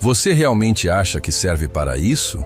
Você realmente acha que serve para isso?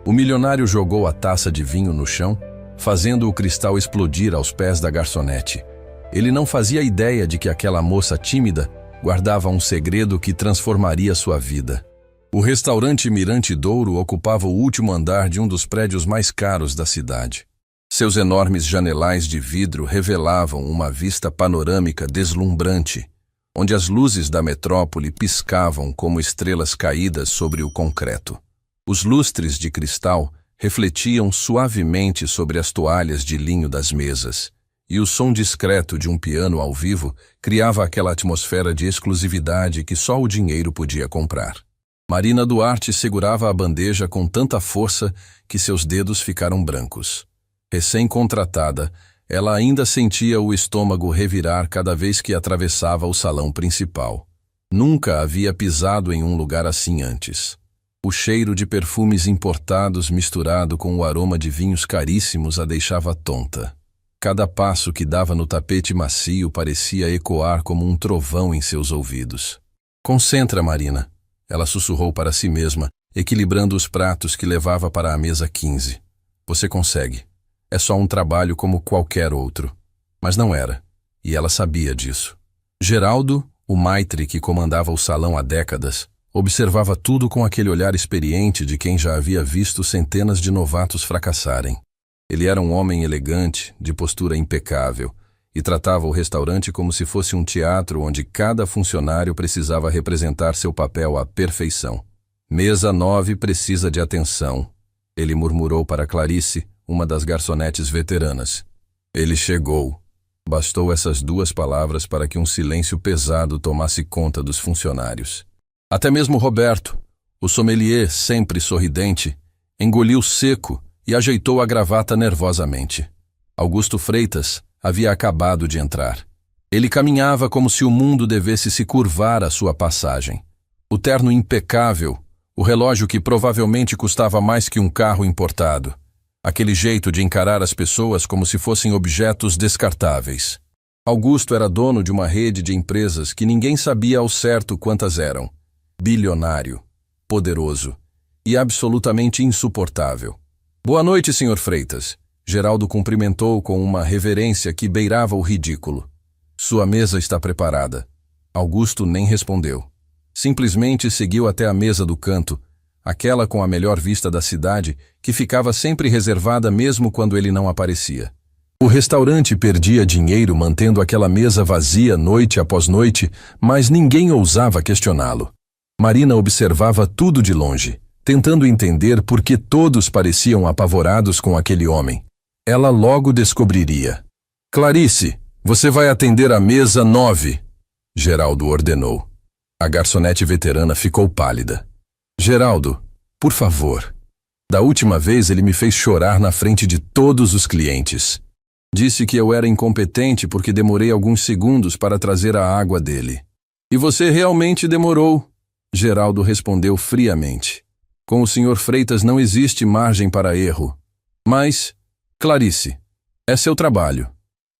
O milionário jogou a taça de vinho no chão, fazendo o cristal explodir aos pés da garçonete. Ele não fazia ideia de que aquela moça tímida guardava um segredo que transformaria sua vida. O restaurante Mirante Douro ocupava o último andar de um dos prédios mais caros da cidade. Seus enormes janelais de vidro revelavam uma vista panorâmica deslumbrante, onde as luzes da metrópole piscavam como estrelas caídas sobre o concreto. Os lustres de cristal refletiam suavemente sobre as toalhas de linho das mesas, e o som discreto de um piano ao vivo criava aquela atmosfera de exclusividade que só o dinheiro podia comprar. Marina Duarte segurava a bandeja com tanta força que seus dedos ficaram brancos. Recém-contratada, ela ainda sentia o estômago revirar cada vez que atravessava o salão principal. Nunca havia pisado em um lugar assim antes. O cheiro de perfumes importados misturado com o aroma de vinhos caríssimos a deixava tonta. Cada passo que dava no tapete macio parecia ecoar como um trovão em seus ouvidos. "Concentra, Marina", ela sussurrou para si mesma, equilibrando os pratos que levava para a mesa 15. "Você consegue. É só um trabalho como qualquer outro." Mas não era, e ela sabia disso. Geraldo, o maitre que comandava o salão há décadas, observava tudo com aquele olhar experiente de quem já havia visto centenas de novatos fracassarem. Ele era um homem elegante, de postura impecável, e tratava o restaurante como se fosse um teatro onde cada funcionário precisava representar seu papel à perfeição. "Mesa 9 precisa de atenção", ele murmurou para Clarice, uma das garçonetes veteranas. Ele chegou. Bastou essas duas palavras para que um silêncio pesado tomasse conta dos funcionários. Até mesmo Roberto, o sommelier sempre sorridente, engoliu seco e ajeitou a gravata nervosamente. Augusto Freitas havia acabado de entrar. Ele caminhava como se o mundo devesse se curvar à sua passagem. O terno impecável, o relógio que provavelmente custava mais que um carro importado. Aquele jeito de encarar as pessoas como se fossem objetos descartáveis. Augusto era dono de uma rede de empresas que ninguém sabia ao certo quantas eram. Bilionário, poderoso e absolutamente insuportável. "Boa noite, Sr. Freitas." Geraldo cumprimentou com uma reverência que beirava o ridículo. "Sua mesa está preparada." Augusto nem respondeu. Simplesmente seguiu até a mesa do canto, aquela com a melhor vista da cidade, que ficava sempre reservada mesmo quando ele não aparecia. O restaurante perdia dinheiro mantendo aquela mesa vazia noite após noite, mas ninguém ousava questioná-lo. Marina observava tudo de longe, tentando entender por que todos pareciam apavorados com aquele homem. Ela logo descobriria. "Clarice, você vai atender a mesa 9, Geraldo ordenou. A garçonete veterana ficou pálida. "Geraldo, por favor." Da última vez ele me fez chorar na frente de todos os clientes. Disse que eu era incompetente porque demorei alguns segundos para trazer a água dele. "E você realmente demorou", Geraldo respondeu friamente. "Com o Sr. Freitas não existe margem para erro. Mas, Clarice, é seu trabalho."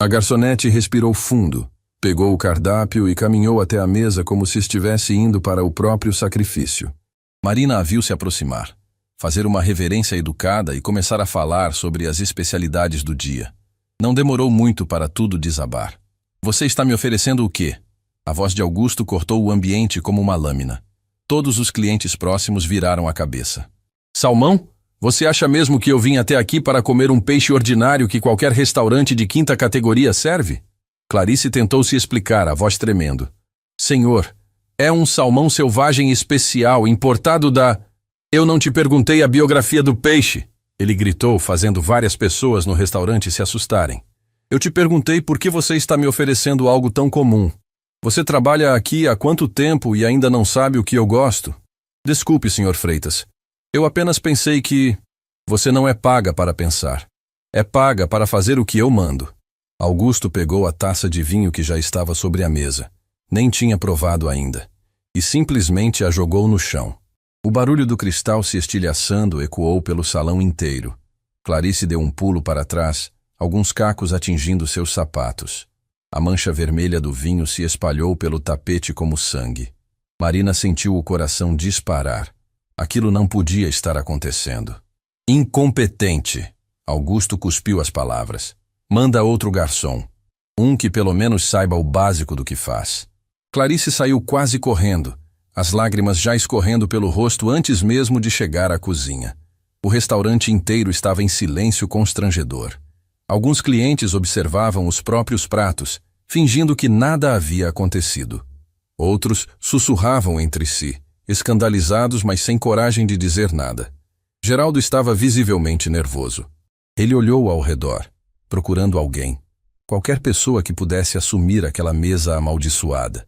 A garçonete respirou fundo, pegou o cardápio e caminhou até a mesa como se estivesse indo para o próprio sacrifício. Marina a viu se aproximar, fazer uma reverência educada e começar a falar sobre as especialidades do dia. Não demorou muito para tudo desabar. "Você está me oferecendo o quê?" A voz de Augusto cortou o ambiente como uma lâmina. Todos os clientes próximos viraram a cabeça. "Salmão? Você acha mesmo que eu vim até aqui para comer um peixe ordinário que qualquer restaurante de quinta categoria serve?" Clarice tentou se explicar, a voz tremendo. "Senhor, é um salmão selvagem especial, importado da... Eu não te perguntei a biografia do peixe!" Ele gritou, fazendo várias pessoas no restaurante se assustarem. "Eu te perguntei por que você está me oferecendo algo tão comum. Você trabalha aqui há quanto tempo e ainda não sabe o que eu gosto?" "Desculpe, Sr. Freitas. Eu apenas pensei que... Você não é paga para pensar. É paga para fazer o que eu mando." Augusto pegou a taça de vinho que já estava sobre a mesa. Nem tinha provado ainda. E simplesmente a jogou no chão. O barulho do cristal se estilhaçando ecoou pelo salão inteiro. Clarice deu um pulo para trás, alguns cacos atingindo seus sapatos. A mancha vermelha do vinho se espalhou pelo tapete como sangue. Marina sentiu o coração disparar. Aquilo não podia estar acontecendo. Incompetente! Augusto cuspiu as palavras. Manda outro garçom. Um que pelo menos saiba o básico do que faz. Clarice saiu quase correndo, as lágrimas já escorrendo pelo rosto antes mesmo de chegar à cozinha. O restaurante inteiro estava em silêncio constrangedor. Alguns clientes observavam os próprios pratos, fingindo que nada havia acontecido. Outros sussurravam entre si, escandalizados, mas sem coragem de dizer nada. Geraldo estava visivelmente nervoso. Ele olhou ao redor, procurando alguém. Qualquer pessoa que pudesse assumir aquela mesa amaldiçoada.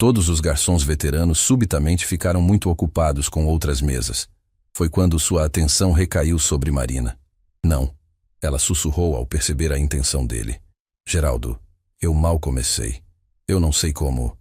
Todos os garçons veteranos subitamente ficaram muito ocupados com outras mesas. Foi quando sua atenção recaiu sobre Marina. Não, ela sussurrou ao perceber a intenção dele. Geraldo, eu mal comecei. Eu não sei como.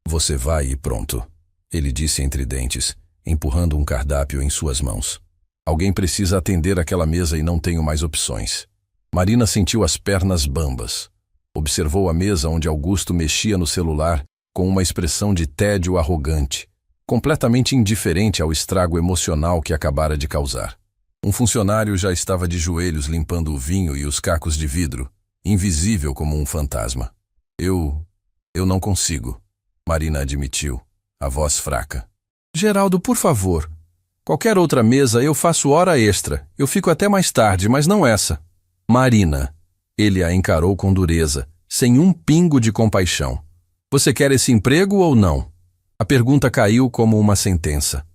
Você vai e pronto. Ele disse entre dentes, empurrando um cardápio em suas mãos. Alguém precisa atender aquela mesa e não tenho mais opções. Marina sentiu as pernas bambas. Observou a mesa onde Augusto mexia no celular com uma expressão de tédio arrogante, completamente indiferente ao estrago emocional que acabara de causar. Um funcionário já estava de joelhos limpando o vinho e os cacos de vidro, invisível como um fantasma. Eu não consigo, Marina admitiu, a voz fraca. Geraldo, por favor. Qualquer outra mesa eu faço hora extra. Eu fico até mais tarde, mas não essa. Marina. Ele a encarou com dureza, sem um pingo de compaixão. Você quer esse emprego ou não? A pergunta caiu como uma sentença.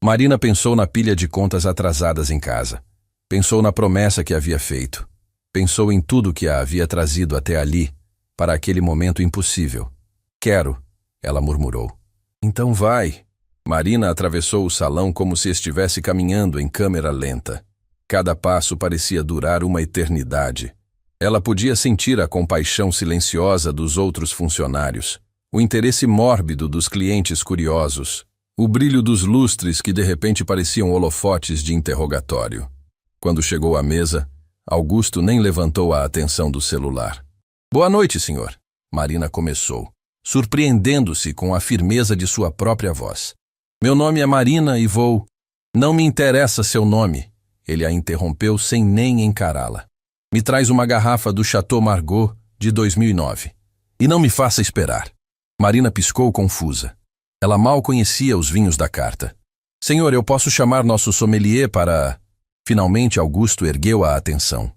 Marina pensou na pilha de contas atrasadas em casa. Pensou na promessa que havia feito. Pensou em tudo que a havia trazido até ali, para aquele momento impossível. Quero, ela murmurou. Então vai. Marina atravessou o salão como se estivesse caminhando em câmera lenta. Cada passo parecia durar uma eternidade. Ela podia sentir a compaixão silenciosa dos outros funcionários, o interesse mórbido dos clientes curiosos, o brilho dos lustres que de repente pareciam holofotes de interrogatório. Quando chegou à mesa, Augusto nem levantou a atenção do celular. Boa noite, senhor. Marina começou, surpreendendo-se com a firmeza de sua própria voz. Meu nome é Marina e vou... Não me interessa seu nome. Ele a interrompeu sem nem encará-la. Me traz uma garrafa do Chateau Margaux de 2009. E não me faça esperar. Marina piscou confusa. Ela mal conhecia os vinhos da carta. Senhor, eu posso chamar nosso sommelier para... Finalmente Augusto ergueu a atenção.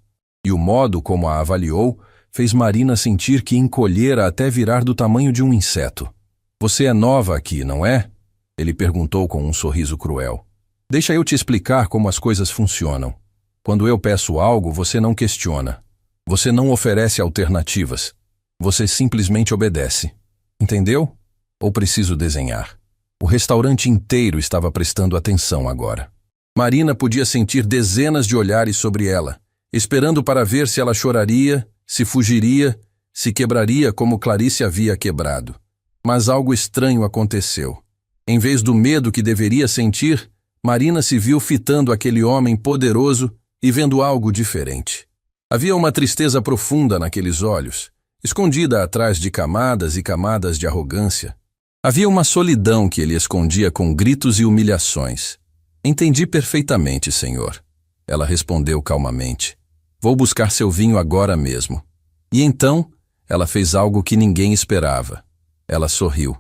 E o modo como a avaliou fez Marina sentir que encolhera até virar do tamanho de um inseto. Você é nova aqui, não é? Ele perguntou com um sorriso cruel. Deixa eu te explicar como as coisas funcionam. Quando eu peço algo, você não questiona. Você não oferece alternativas. Você simplesmente obedece. Entendeu? Ou preciso desenhar? O restaurante inteiro estava prestando atenção agora. Marina podia sentir dezenas de olhares sobre ela, esperando para ver se ela choraria, se fugiria, se quebraria como Clarice havia quebrado. Mas algo estranho aconteceu. Em vez do medo que deveria sentir, Marina se viu fitando aquele homem poderoso e vendo algo diferente. Havia uma tristeza profunda naqueles olhos, escondida atrás de camadas e camadas de arrogância. Havia uma solidão que ele escondia com gritos e humilhações. Entendi perfeitamente, senhor. Ela respondeu calmamente. Vou buscar seu vinho agora mesmo. E então, ela fez algo que ninguém esperava. Ela sorriu.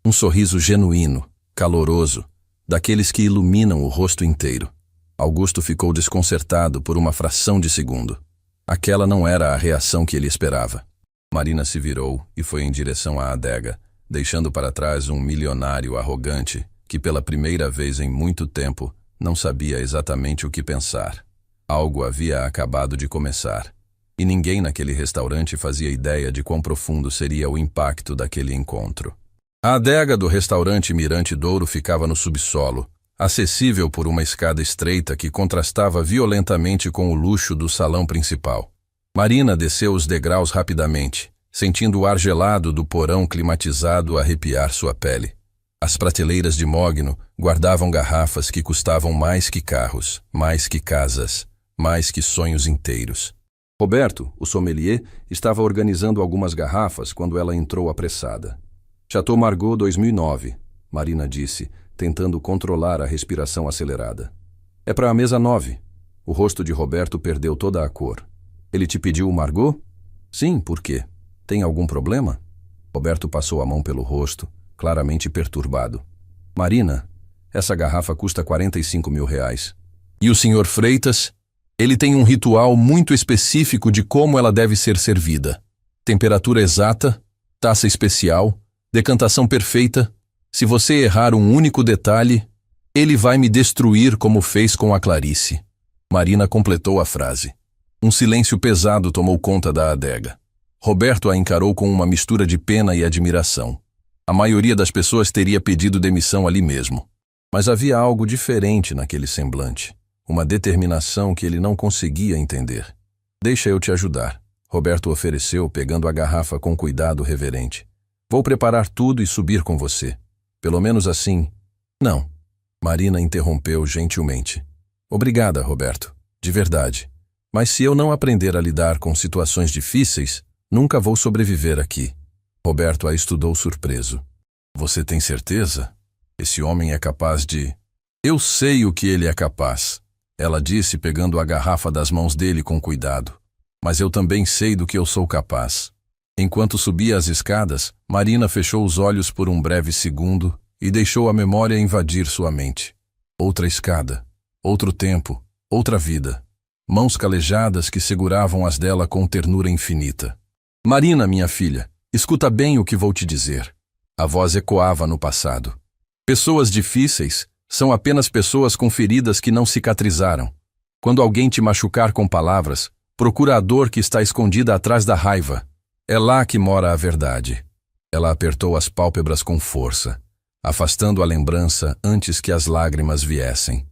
Um sorriso genuíno, caloroso, daqueles que iluminam o rosto inteiro. Augusto ficou desconcertado por uma fração de segundo. Aquela não era a reação que ele esperava. Marina se virou e foi em direção à adega, deixando para trás um milionário arrogante que pela primeira vez em muito tempo não sabia exatamente o que pensar. Algo havia acabado de começar, e ninguém naquele restaurante fazia ideia de quão profundo seria o impacto daquele encontro. A adega do restaurante Mirante Douro ficava no subsolo, acessível por uma escada estreita que contrastava violentamente com o luxo do salão principal. Marina desceu os degraus rapidamente, sentindo o ar gelado do porão climatizado arrepiar sua pele. As prateleiras de mogno guardavam garrafas que custavam mais que carros, mais que casas, mais que sonhos inteiros. Roberto, o sommelier, estava organizando algumas garrafas quando ela entrou apressada. Chateau Margaux 2009. Marina disse, tentando controlar a respiração acelerada. É para a mesa 9. O rosto de Roberto perdeu toda a cor. Ele te pediu o Margot? Sim, por quê? Tem algum problema? Roberto passou a mão pelo rosto, claramente perturbado. Marina, essa garrafa custa R$ 45.000. E o Sr. Freitas? Ele tem um ritual muito específico de como ela deve ser servida. Temperatura exata, taça especial, decantação perfeita. Se você errar um único detalhe, ele vai me destruir como fez com a Clarice. Marina completou a frase. Um silêncio pesado tomou conta da adega. Roberto a encarou com uma mistura de pena e admiração. A maioria das pessoas teria pedido demissão ali mesmo. Mas havia algo diferente naquele semblante. Uma determinação que ele não conseguia entender. Deixa eu te ajudar, Roberto ofereceu, pegando a garrafa com cuidado reverente. Vou preparar tudo e subir com você. Pelo menos assim. Não. Marina interrompeu gentilmente. Obrigada, Roberto. De verdade. Mas se eu não aprender a lidar com situações difíceis, nunca vou sobreviver aqui. Roberto a estudou surpreso. Você tem certeza? Esse homem é capaz de... Eu sei o que ele é capaz, ela disse pegando a garrafa das mãos dele com cuidado. Mas eu também sei do que eu sou capaz. Enquanto subia as escadas, Marina fechou os olhos por um breve segundo e deixou a memória invadir sua mente. Outra escada, outro tempo, outra vida. Mãos calejadas que seguravam as dela com ternura infinita. Marina, minha filha, escuta bem o que vou te dizer. A voz ecoava no passado. Pessoas difíceis são apenas pessoas com feridas que não cicatrizaram. Quando alguém te machucar com palavras, procura a dor que está escondida atrás da raiva. É lá que mora a verdade. Ela apertou as pálpebras com força, afastando a lembrança antes que as lágrimas viessem.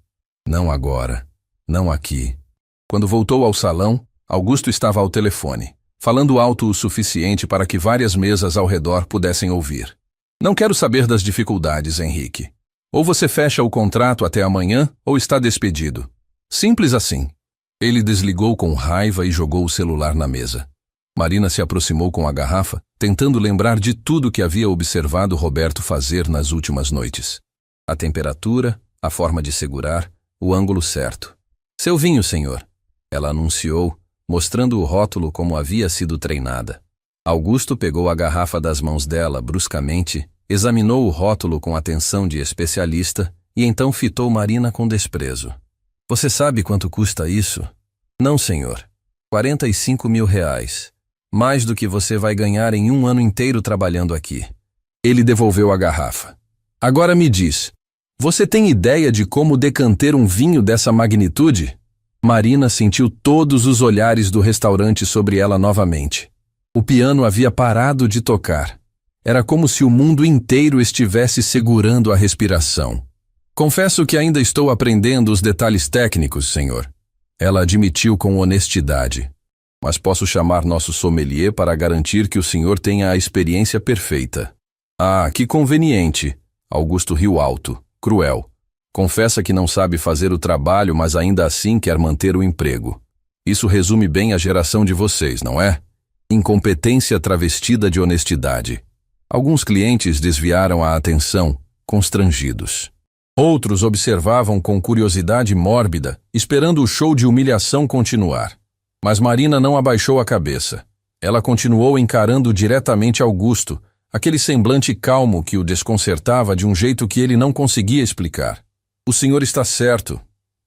Não agora. Não aqui. Quando voltou ao salão, Augusto estava ao telefone, falando alto o suficiente para que várias mesas ao redor pudessem ouvir. Não quero saber das dificuldades, Henrique. Ou você fecha o contrato até amanhã, ou está despedido. Simples assim. Ele desligou com raiva e jogou o celular na mesa. Marina se aproximou com a garrafa, tentando lembrar de tudo que havia observado Roberto fazer nas últimas noites. A temperatura, a forma de segurar, o ângulo certo. Seu vinho, senhor, ela anunciou, mostrando o rótulo como havia sido treinada. Augusto pegou a garrafa das mãos dela bruscamente, examinou o rótulo com atenção de especialista e então fitou Marina com desprezo. Você sabe quanto custa isso? Não, senhor. R$ 45.000. Mais do que você vai ganhar em um ano inteiro trabalhando aqui. Ele devolveu a garrafa. Agora me diz, você tem ideia de como decantar um vinho dessa magnitude? Marina sentiu todos os olhares do restaurante sobre ela novamente. O piano havia parado de tocar. Era como se o mundo inteiro estivesse segurando a respiração. Confesso que ainda estou aprendendo os detalhes técnicos, senhor. Ela admitiu com honestidade. Mas posso chamar nosso sommelier para garantir que o senhor tenha a experiência perfeita. Ah, que conveniente. Augusto riu alto, cruel. Confessa que não sabe fazer o trabalho, mas ainda assim quer manter o emprego. Isso resume bem a geração de vocês, não é? Incompetência travestida de honestidade. Alguns clientes desviaram a atenção, constrangidos. Outros observavam com curiosidade mórbida, esperando o show de humilhação continuar. Mas Marina não abaixou a cabeça. Ela continuou encarando diretamente Augusto, aquele semblante calmo que o desconcertava de um jeito que ele não conseguia explicar. O senhor está certo,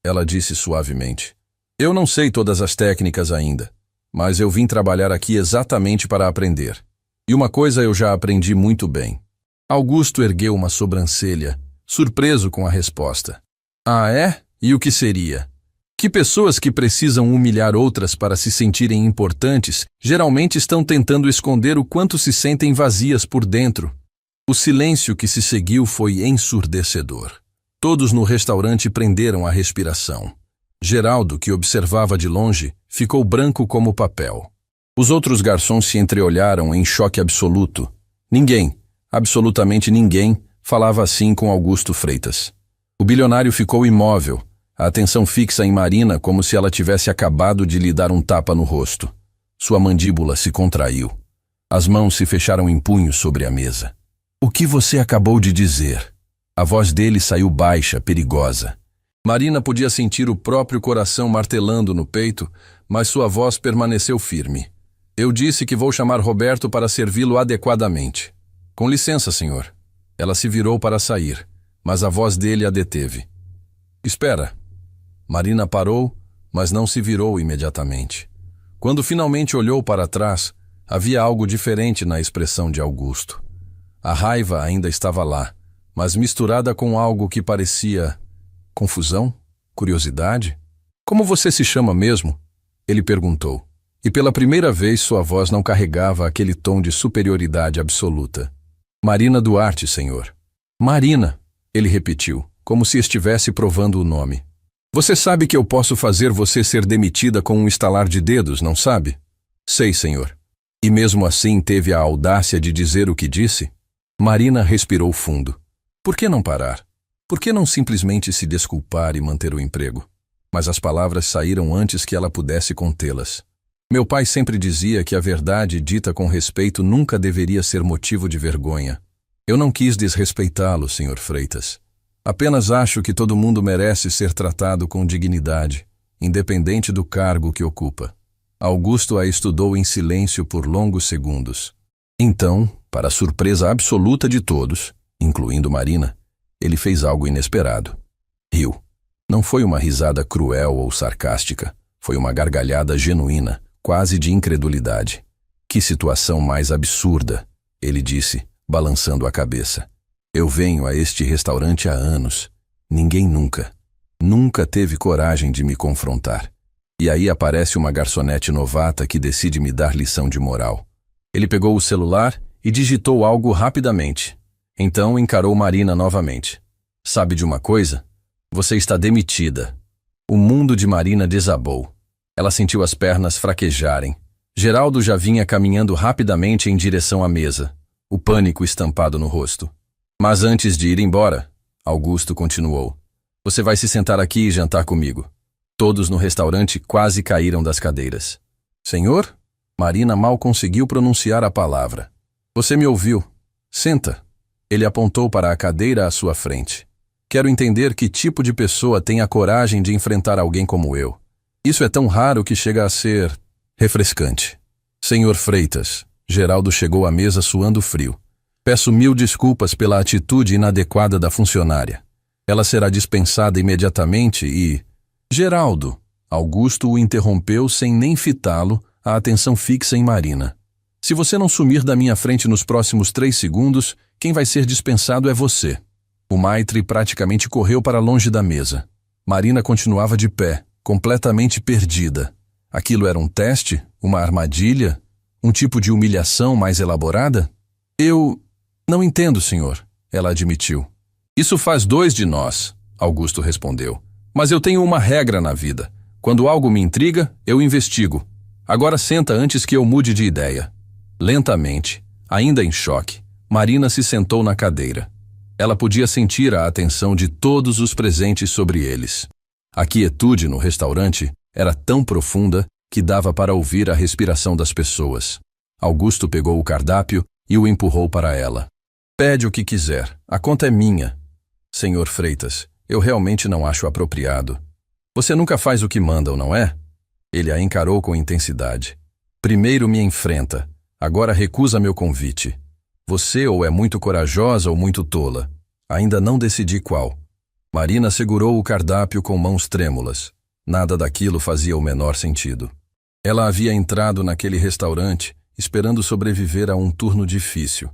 ela disse suavemente. Eu não sei todas as técnicas ainda, mas eu vim trabalhar aqui exatamente para aprender. E uma coisa eu já aprendi muito bem. Augusto ergueu uma sobrancelha, surpreso com a resposta. Ah, é? E o que seria? Que pessoas que precisam humilhar outras para se sentirem importantes geralmente estão tentando esconder o quanto se sentem vazias por dentro. O silêncio que se seguiu foi ensurdecedor. Todos no restaurante prenderam a respiração. Geraldo, que observava de longe, ficou branco como papel. Os outros garçons se entreolharam em choque absoluto. Ninguém, absolutamente ninguém, falava assim com Augusto Freitas. O bilionário ficou imóvel, a atenção fixa em Marina como se ela tivesse acabado de lhe dar um tapa no rosto. Sua mandíbula se contraiu. As mãos se fecharam em punhos sobre a mesa. O que você acabou de dizer? A voz dele saiu baixa, perigosa. Marina podia sentir o próprio coração martelando no peito, mas sua voz permaneceu firme. Eu disse que vou chamar Roberto para servi-lo adequadamente. Com licença, senhor. Ela se virou para sair, mas a voz dele a deteve. Espera. Marina parou, mas não se virou imediatamente. Quando finalmente olhou para trás, havia algo diferente na expressão de Augusto. A raiva ainda estava lá, mas misturada com algo que parecia... confusão? Curiosidade? Como você se chama mesmo? Ele perguntou. E pela primeira vez sua voz não carregava aquele tom de superioridade absoluta. Marina Duarte, senhor. Marina, ele repetiu, como se estivesse provando o nome. Você sabe que eu posso fazer você ser demitida com um estalar de dedos, não sabe? Sei, senhor. E mesmo assim teve a audácia de dizer o que disse? Marina respirou fundo. Por que não parar? Por que não simplesmente se desculpar e manter o emprego? Mas as palavras saíram antes que ela pudesse contê-las. Meu pai sempre dizia que a verdade dita com respeito nunca deveria ser motivo de vergonha. Eu não quis desrespeitá-lo, Sr. Freitas. Apenas acho que todo mundo merece ser tratado com dignidade, independente do cargo que ocupa. Augusto a estudou em silêncio por longos segundos. Então, para a surpresa absoluta de todos, incluindo Marina, ele fez algo inesperado. Riu. Não foi uma risada cruel ou sarcástica. Foi uma gargalhada genuína, quase de incredulidade. Que situação mais absurda, ele disse, balançando a cabeça. Eu venho a este restaurante há anos. Ninguém nunca teve coragem de me confrontar. E aí aparece uma garçonete novata que decide me dar lição de moral. Ele pegou o celular e digitou algo rapidamente. Então encarou Marina novamente. Sabe de uma coisa? Você está demitida. O mundo de Marina desabou. Ela sentiu as pernas fraquejarem. Geraldo já vinha caminhando rapidamente em direção à mesa, o pânico estampado no rosto. Mas antes de ir embora, Augusto continuou. Você vai se sentar aqui e jantar comigo. Todos no restaurante quase caíram das cadeiras. Senhor? Marina mal conseguiu pronunciar a palavra. Você me ouviu. Senta. Ele apontou para a cadeira à sua frente. Quero entender que tipo de pessoa tem a coragem de enfrentar alguém como eu. Isso é tão raro que chega a ser refrescante. Senhor Freitas, Geraldo chegou à mesa suando frio. Peço 1000 desculpas pela atitude inadequada da funcionária. Ela será dispensada imediatamente e... Geraldo, Augusto o interrompeu sem nem fitá-lo, a atenção fixa em Marina. Se você não sumir da minha frente nos próximos 3 segundos, quem vai ser dispensado é você. O maitre praticamente correu para longe da mesa. Marina continuava de pé, completamente perdida. Aquilo era um teste? Uma armadilha? Um tipo de humilhação mais elaborada? Eu não entendo, senhor, ela admitiu. Isso faz 2 de nós, Augusto respondeu. Mas eu tenho uma regra na vida. Quando algo me intriga, eu investigo. Agora senta antes que eu mude de ideia. Lentamente, ainda em choque, Marina se sentou na cadeira. Ela podia sentir a atenção de todos os presentes sobre eles. A quietude no restaurante era tão profunda que dava para ouvir a respiração das pessoas. Augusto pegou o cardápio e o empurrou para ela. Pede o que quiser, a conta é minha. Senhor Freitas, eu realmente não acho apropriado. Você nunca faz o que mandam, não é? Ele a encarou com intensidade. Primeiro me enfrenta, agora recusa meu convite. Você ou é muito corajosa ou muito tola. Ainda não decidi qual. Marina segurou o cardápio com mãos trêmulas. Nada daquilo fazia o menor sentido. Ela havia entrado naquele restaurante esperando sobreviver a um turno difícil.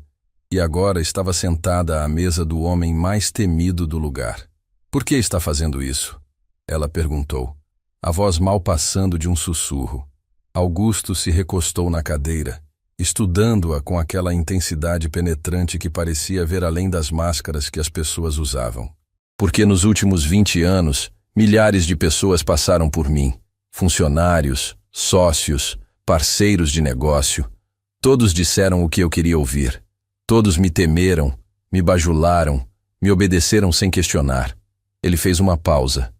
E agora estava sentada à mesa do homem mais temido do lugar. Por que está fazendo isso? Ela perguntou, a voz mal passando de um sussurro. Augusto se recostou na cadeira, estudando-a com aquela intensidade penetrante que parecia ver além das máscaras que as pessoas usavam. Porque nos últimos 20 anos, milhares de pessoas passaram por mim. Funcionários, sócios, parceiros de negócio. Todos disseram o que eu queria ouvir. Todos me temeram, me bajularam, me obedeceram sem questionar. Ele fez uma pausa.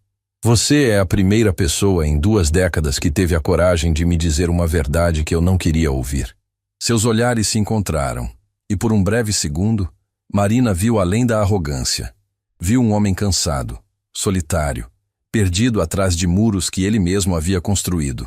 Você é a primeira pessoa em 2 décadas que teve a coragem de me dizer uma verdade que eu não queria ouvir. Seus olhares se encontraram, e por um breve segundo, Marina viu além da arrogância. Viu um homem cansado, solitário, perdido atrás de muros que ele mesmo havia construído.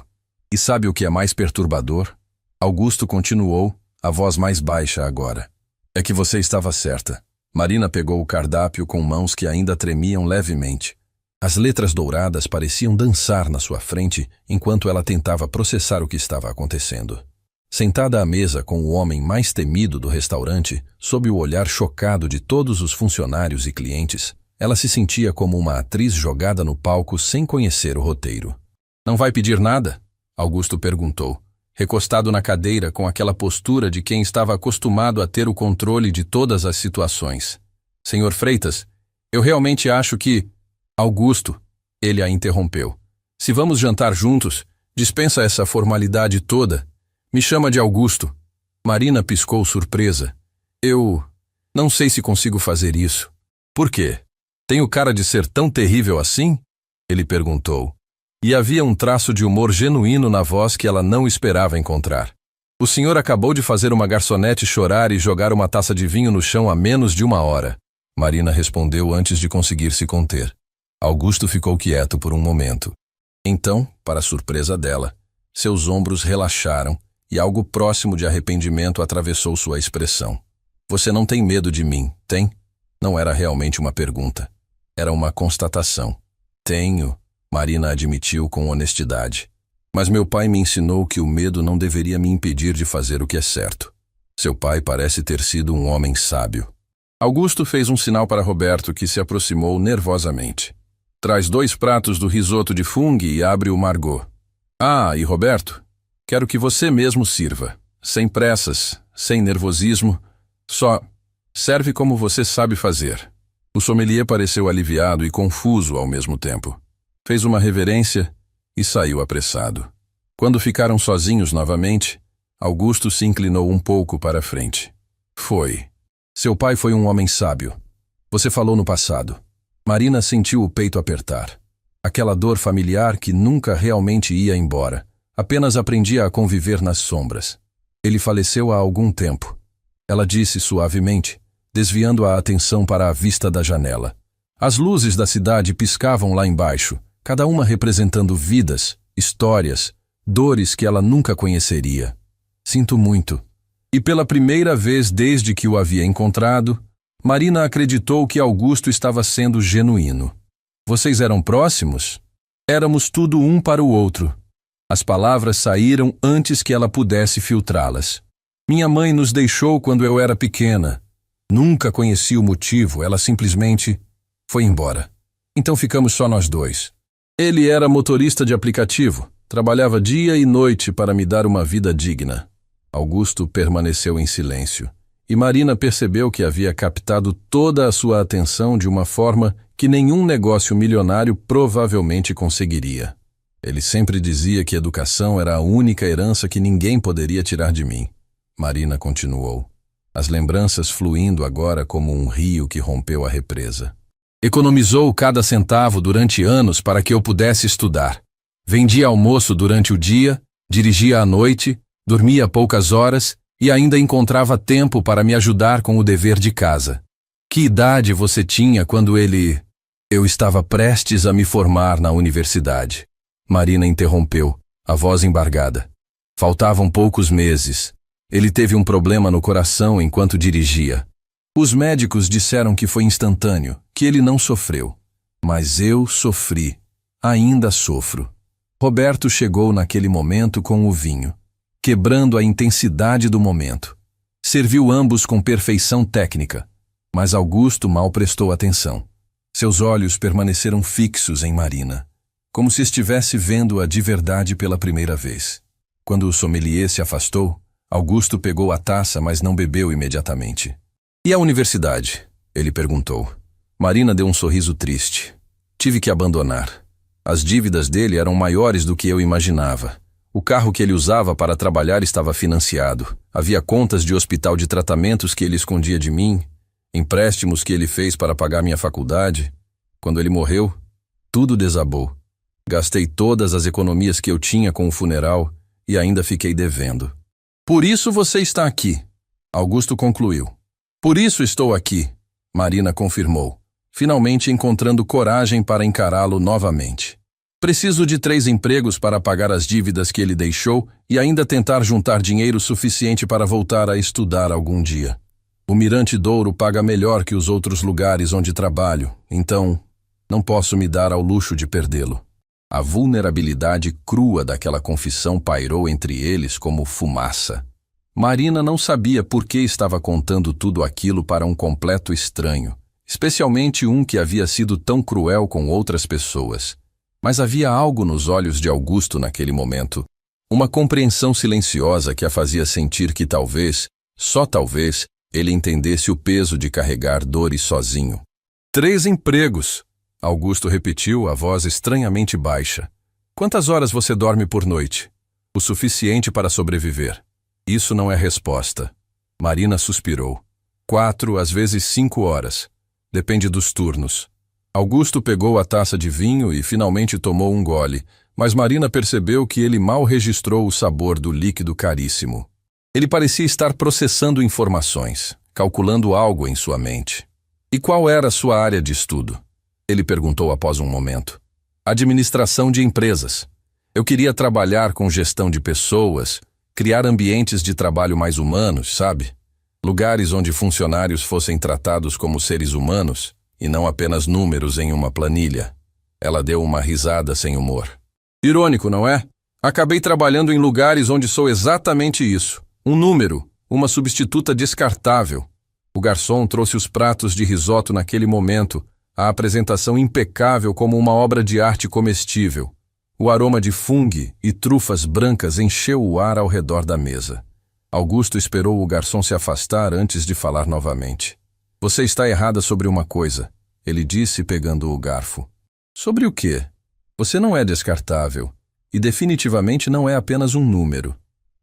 E sabe o que é mais perturbador? Augusto continuou, a voz mais baixa agora. É que você estava certa. Marina pegou o cardápio com mãos que ainda tremiam levemente. As letras douradas pareciam dançar na sua frente enquanto ela tentava processar o que estava acontecendo. Sentada à mesa com o homem mais temido do restaurante, sob o olhar chocado de todos os funcionários e clientes, ela se sentia como uma atriz jogada no palco sem conhecer o roteiro. Não vai pedir nada? Augusto perguntou, recostado na cadeira com aquela postura de quem estava acostumado a ter o controle de todas as situações. Senhor Freitas, eu realmente acho que... Augusto, ele a interrompeu. Se vamos jantar juntos, dispensa essa formalidade toda. Me chama de Augusto. Marina piscou surpresa. Eu não sei se consigo fazer isso. Por quê? Tenho cara de ser tão terrível assim? Ele perguntou. E havia um traço de humor genuíno na voz que ela não esperava encontrar. O senhor acabou de fazer uma garçonete chorar e jogar uma taça de vinho no chão há menos de 1 hora. Marina respondeu antes de conseguir se conter. Augusto ficou quieto por um momento. Então, para surpresa dela, seus ombros relaxaram e algo próximo de arrependimento atravessou sua expressão. Você não tem medo de mim, tem? Não era realmente uma pergunta. Era uma constatação. Tenho, Marina admitiu com honestidade. Mas meu pai me ensinou que o medo não deveria me impedir de fazer o que é certo. Seu pai parece ter sido um homem sábio. Augusto fez um sinal para Roberto, que se aproximou nervosamente. Traz 2 pratos do risoto de fungo e abre o Margot. Ah, e Roberto, quero que você mesmo sirva. Sem pressas, sem nervosismo, só serve como você sabe fazer. O sommelier pareceu aliviado e confuso ao mesmo tempo. Fez uma reverência e saiu apressado. Quando ficaram sozinhos novamente, Augusto se inclinou um pouco para a frente. Foi. Seu pai foi um homem sábio. Você falou no passado. Marina sentiu o peito apertar. Aquela dor familiar que nunca realmente ia embora. Apenas aprendia a conviver nas sombras. Ele faleceu há algum tempo. Ela disse suavemente, desviando a atenção para a vista da janela. As luzes da cidade piscavam lá embaixo, cada uma representando vidas, histórias, dores que ela nunca conheceria. Sinto muito. E pela primeira vez desde que o havia encontrado, Marina acreditou que Augusto estava sendo genuíno. Vocês eram próximos? Éramos tudo um para o outro. As palavras saíram antes que ela pudesse filtrá-las. Minha mãe nos deixou quando eu era pequena. Nunca conheci o motivo, ela simplesmente foi embora. Então ficamos só nós 2. Ele era motorista de aplicativo, trabalhava dia e noite para me dar uma vida digna. Augusto permaneceu em silêncio. E Marina percebeu que havia captado toda a sua atenção de uma forma que nenhum negócio milionário provavelmente conseguiria. Ele sempre dizia que educação era a única herança que ninguém poderia tirar de mim. Marina continuou, as lembranças fluindo agora como um rio que rompeu a represa. Economizou cada centavo durante anos para que eu pudesse estudar. Vendia almoço durante o dia, dirigia à noite, dormia poucas horas e ainda encontrava tempo para me ajudar com o dever de casa. Que idade você tinha quando ele... Eu estava prestes a me formar na universidade. Marina interrompeu, a voz embargada. Faltavam poucos meses. Ele teve um problema no coração enquanto dirigia. Os médicos disseram que foi instantâneo, que ele não sofreu. Mas eu sofri. Ainda sofro. Roberto chegou naquele momento com o vinho, quebrando a intensidade do momento. Serviu ambos com perfeição técnica, mas Augusto mal prestou atenção. Seus olhos permaneceram fixos em Marina, como se estivesse vendo-a de verdade pela primeira vez. Quando o sommelier se afastou, Augusto pegou a taça, mas não bebeu imediatamente. E a universidade? Ele perguntou. Marina deu um sorriso triste. Tive que abandonar. As dívidas dele eram maiores do que eu imaginava. O carro que ele usava para trabalhar estava financiado. Havia contas de hospital de tratamentos que ele escondia de mim, empréstimos que ele fez para pagar minha faculdade. Quando ele morreu, tudo desabou. Gastei todas as economias que eu tinha com o funeral e ainda fiquei devendo. Por isso você está aqui, Augusto concluiu. Por isso estou aqui, Marina confirmou. finalmente encontrando coragem para encará-lo novamente. Preciso de 3 empregos para pagar as dívidas que ele deixou e ainda tentar juntar dinheiro suficiente para voltar a estudar algum dia. O Mirante Douro paga melhor que os outros lugares onde trabalho, então não posso me dar ao luxo de perdê-lo. A vulnerabilidade crua daquela confissão pairou entre eles como fumaça. Marina não sabia por que estava contando tudo aquilo para um completo estranho, especialmente um que havia sido tão cruel com outras pessoas. Mas havia algo nos olhos de Augusto naquele momento, uma compreensão silenciosa que a fazia sentir que talvez, só talvez, ele entendesse o peso de carregar dores sozinho. 3 empregos, Augusto repetiu, a voz estranhamente baixa. Quantas horas você dorme por noite? O suficiente para sobreviver. Isso não é resposta. Marina suspirou. 4, às vezes 5 horas. Depende dos turnos. Augusto pegou a taça de vinho e finalmente tomou um gole, mas Marina percebeu que ele mal registrou o sabor do líquido caríssimo. Ele parecia estar processando informações, calculando algo em sua mente. E qual era a sua área de estudo? Ele perguntou após um momento. Administração de empresas. Eu queria trabalhar com gestão de pessoas, criar ambientes de trabalho mais humanos, sabe? Lugares onde funcionários fossem tratados como seres humanos e não apenas números em uma planilha. Ela deu uma risada sem humor. Irônico, não é? Acabei trabalhando em lugares onde sou exatamente isso. Um número, uma substituta descartável. O garçom trouxe os pratos de risoto naquele momento, a apresentação impecável como uma obra de arte comestível. O aroma de fungo e trufas brancas encheu o ar ao redor da mesa. Augusto esperou o garçom se afastar antes de falar novamente. Você está errada sobre uma coisa, ele disse pegando o garfo. Sobre o quê? Você não é descartável, e definitivamente não é apenas um número.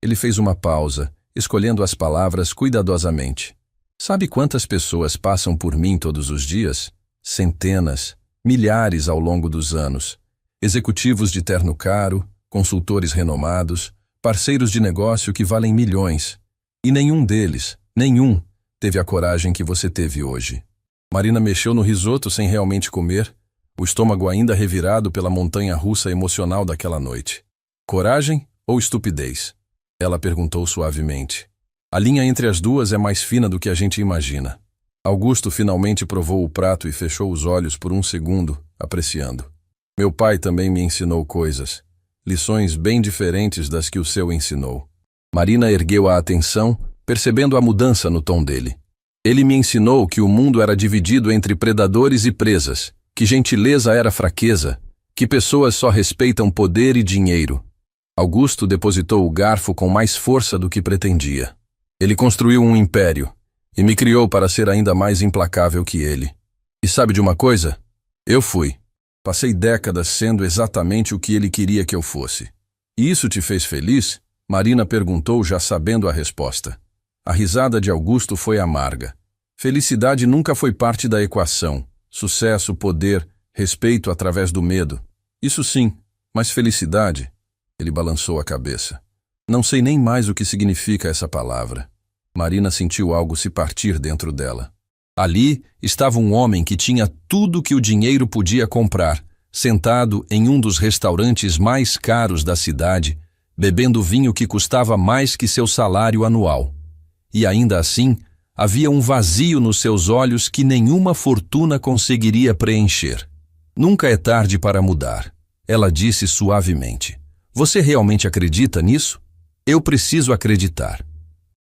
Ele fez uma pausa, escolhendo as palavras cuidadosamente. Sabe quantas pessoas passam por mim todos os dias? Centenas, milhares ao longo dos anos. Executivos de terno caro, consultores renomados, parceiros de negócio que valem milhões. E nenhum deles, teve a coragem que você teve hoje. Marina mexeu no risoto sem realmente comer, o estômago ainda revirado pela montanha-russa emocional daquela noite. Coragem ou estupidez? Ela perguntou suavemente. A linha entre as duas é mais fina do que a gente imagina. Augusto finalmente provou o prato e fechou os olhos por um segundo, apreciando. Meu pai também me ensinou coisas, lições bem diferentes das que o seu ensinou. Marina ergueu a atenção, percebendo a mudança no tom dele. Ele me ensinou que o mundo era dividido entre predadores e presas, que gentileza era fraqueza, que pessoas só respeitam poder e dinheiro. Augusto depositou o garfo com mais força do que pretendia. Ele construiu um império e me criou para ser ainda mais implacável que ele. E sabe de uma coisa? Eu fui. Passei décadas sendo exatamente o que ele queria que eu fosse. E isso te fez feliz? Marina perguntou, já sabendo a resposta. A risada de Augusto foi amarga. Felicidade nunca foi parte da equação. Sucesso, poder, respeito através do medo. Isso sim, mas felicidade? Ele balançou a cabeça. Não sei nem mais o que significa essa palavra. Marina sentiu algo se partir dentro dela. Ali estava um homem que tinha tudo que o dinheiro podia comprar, sentado em um dos restaurantes mais caros da cidade, bebendo vinho que custava mais que seu salário anual. E ainda assim, havia um vazio nos seus olhos que nenhuma fortuna conseguiria preencher. Nunca é tarde para mudar, ela disse suavemente. Você realmente acredita nisso? Eu preciso acreditar.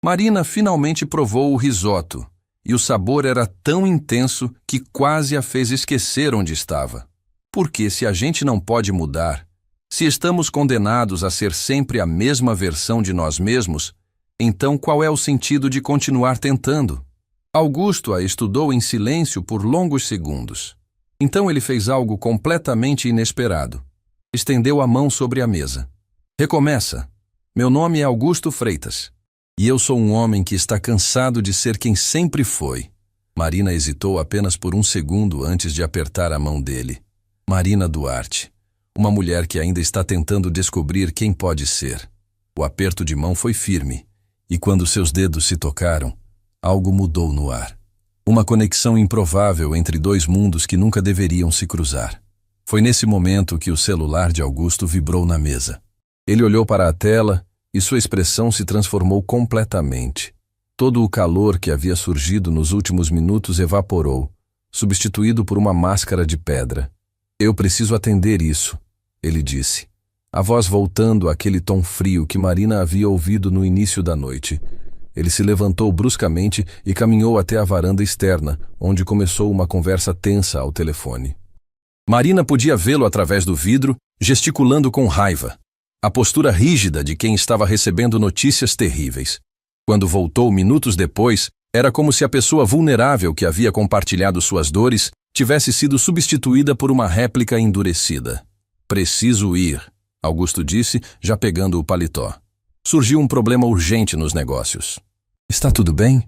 Marina finalmente provou o risoto, e o sabor era tão intenso que quase a fez esquecer onde estava. Porque se a gente não pode mudar, se estamos condenados a ser sempre a mesma versão de nós mesmos, então qual é o sentido de continuar tentando? Augusto a estudou em silêncio por longos segundos. Então ele fez algo completamente inesperado. Estendeu a mão sobre a mesa. Recomeça. Meu nome é Augusto Freitas. E eu sou um homem que está cansado de ser quem sempre foi. Marina hesitou apenas por um segundo antes de apertar a mão dele. Marina Duarte. Uma mulher que ainda está tentando descobrir quem pode ser. O aperto de mão foi firme, e quando seus dedos se tocaram, algo mudou no ar. Uma conexão improvável entre dois mundos que nunca deveriam se cruzar. Foi nesse momento que o celular de Augusto vibrou na mesa. Ele olhou para a tela e sua expressão se transformou completamente. Todo o calor que havia surgido nos últimos minutos evaporou, substituído por uma máscara de pedra. "Eu preciso atender isso", ele disse. A voz voltando àquele tom frio que Marina havia ouvido no início da noite. Ele se levantou bruscamente e caminhou até a varanda externa, onde começou uma conversa tensa ao telefone. Marina podia vê-lo através do vidro, gesticulando com raiva. A postura rígida de quem estava recebendo notícias terríveis. Quando voltou minutos depois, era como se a pessoa vulnerável que havia compartilhado suas dores tivesse sido substituída por uma réplica endurecida. "Preciso ir", Augusto disse, já pegando o paletó. Surgiu um problema urgente nos negócios. "Está tudo bem?"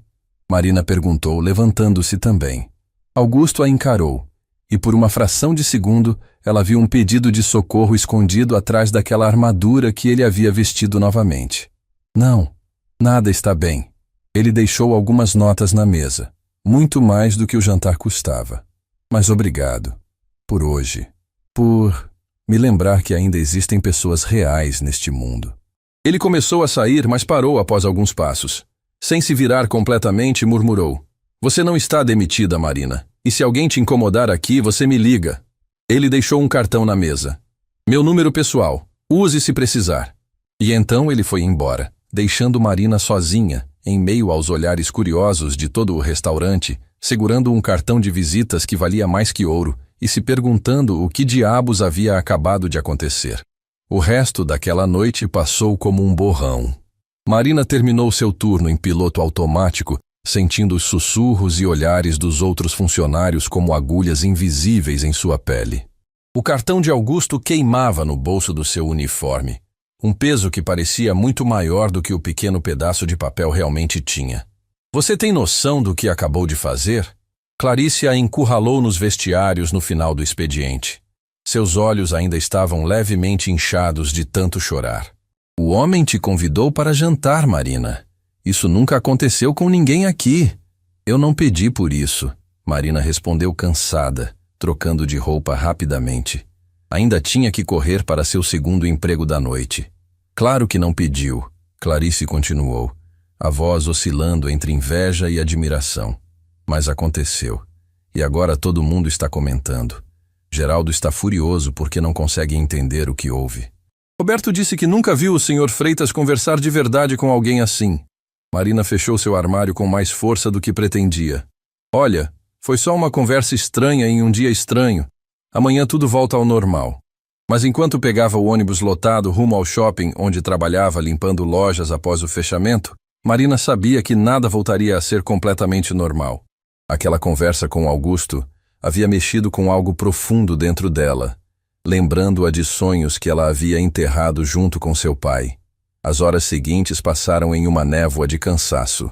Marina perguntou, levantando-se também. Augusto a encarou, e por uma fração de segundo, ela viu um pedido de socorro escondido atrás daquela armadura que ele havia vestido novamente. "Não, nada está bem." Ele deixou algumas notas na mesa, muito mais do que o jantar custava. "Mas obrigado. Por hoje. Por me lembrar que ainda existem pessoas reais neste mundo." Ele começou a sair, mas parou após alguns passos. Sem se virar completamente, murmurou: "Você não está demitida, Marina. E se alguém te incomodar aqui, você me liga." Ele deixou um cartão na mesa. "Meu número pessoal. Use se precisar." E então ele foi embora, deixando Marina sozinha, em meio aos olhares curiosos de todo o restaurante, segurando um cartão de visitas que valia mais que ouro e se perguntando o que diabos havia acabado de acontecer. O resto daquela noite passou como um borrão. Marina terminou seu turno em piloto automático, sentindo os sussurros e olhares dos outros funcionários como agulhas invisíveis em sua pele. O cartão de Augusto queimava no bolso do seu uniforme, um peso que parecia muito maior do que o pequeno pedaço de papel realmente tinha. "Você tem noção do que acabou de fazer?" Clarice a encurralou nos vestiários no final do expediente. Seus olhos ainda estavam levemente inchados de tanto chorar. "O homem te convidou para jantar, Marina. Isso nunca aconteceu com ninguém aqui." "Eu não pedi por isso", Marina respondeu cansada, trocando de roupa rapidamente. Ainda tinha que correr para seu segundo emprego da noite. "Claro que não pediu", Clarice continuou, a voz oscilando entre inveja e admiração. "Mas aconteceu. E agora todo mundo está comentando. Geraldo está furioso porque não consegue entender o que houve. Roberto disse que nunca viu o Sr. Freitas conversar de verdade com alguém assim." Marina fechou seu armário com mais força do que pretendia. "Olha, foi só uma conversa estranha em um dia estranho. Amanhã tudo volta ao normal." Mas enquanto pegava o ônibus lotado rumo ao shopping onde trabalhava limpando lojas após o fechamento, Marina sabia que nada voltaria a ser completamente normal. Aquela conversa com Augusto havia mexido com algo profundo dentro dela, lembrando-a de sonhos que ela havia enterrado junto com seu pai. As horas seguintes passaram em uma névoa de cansaço.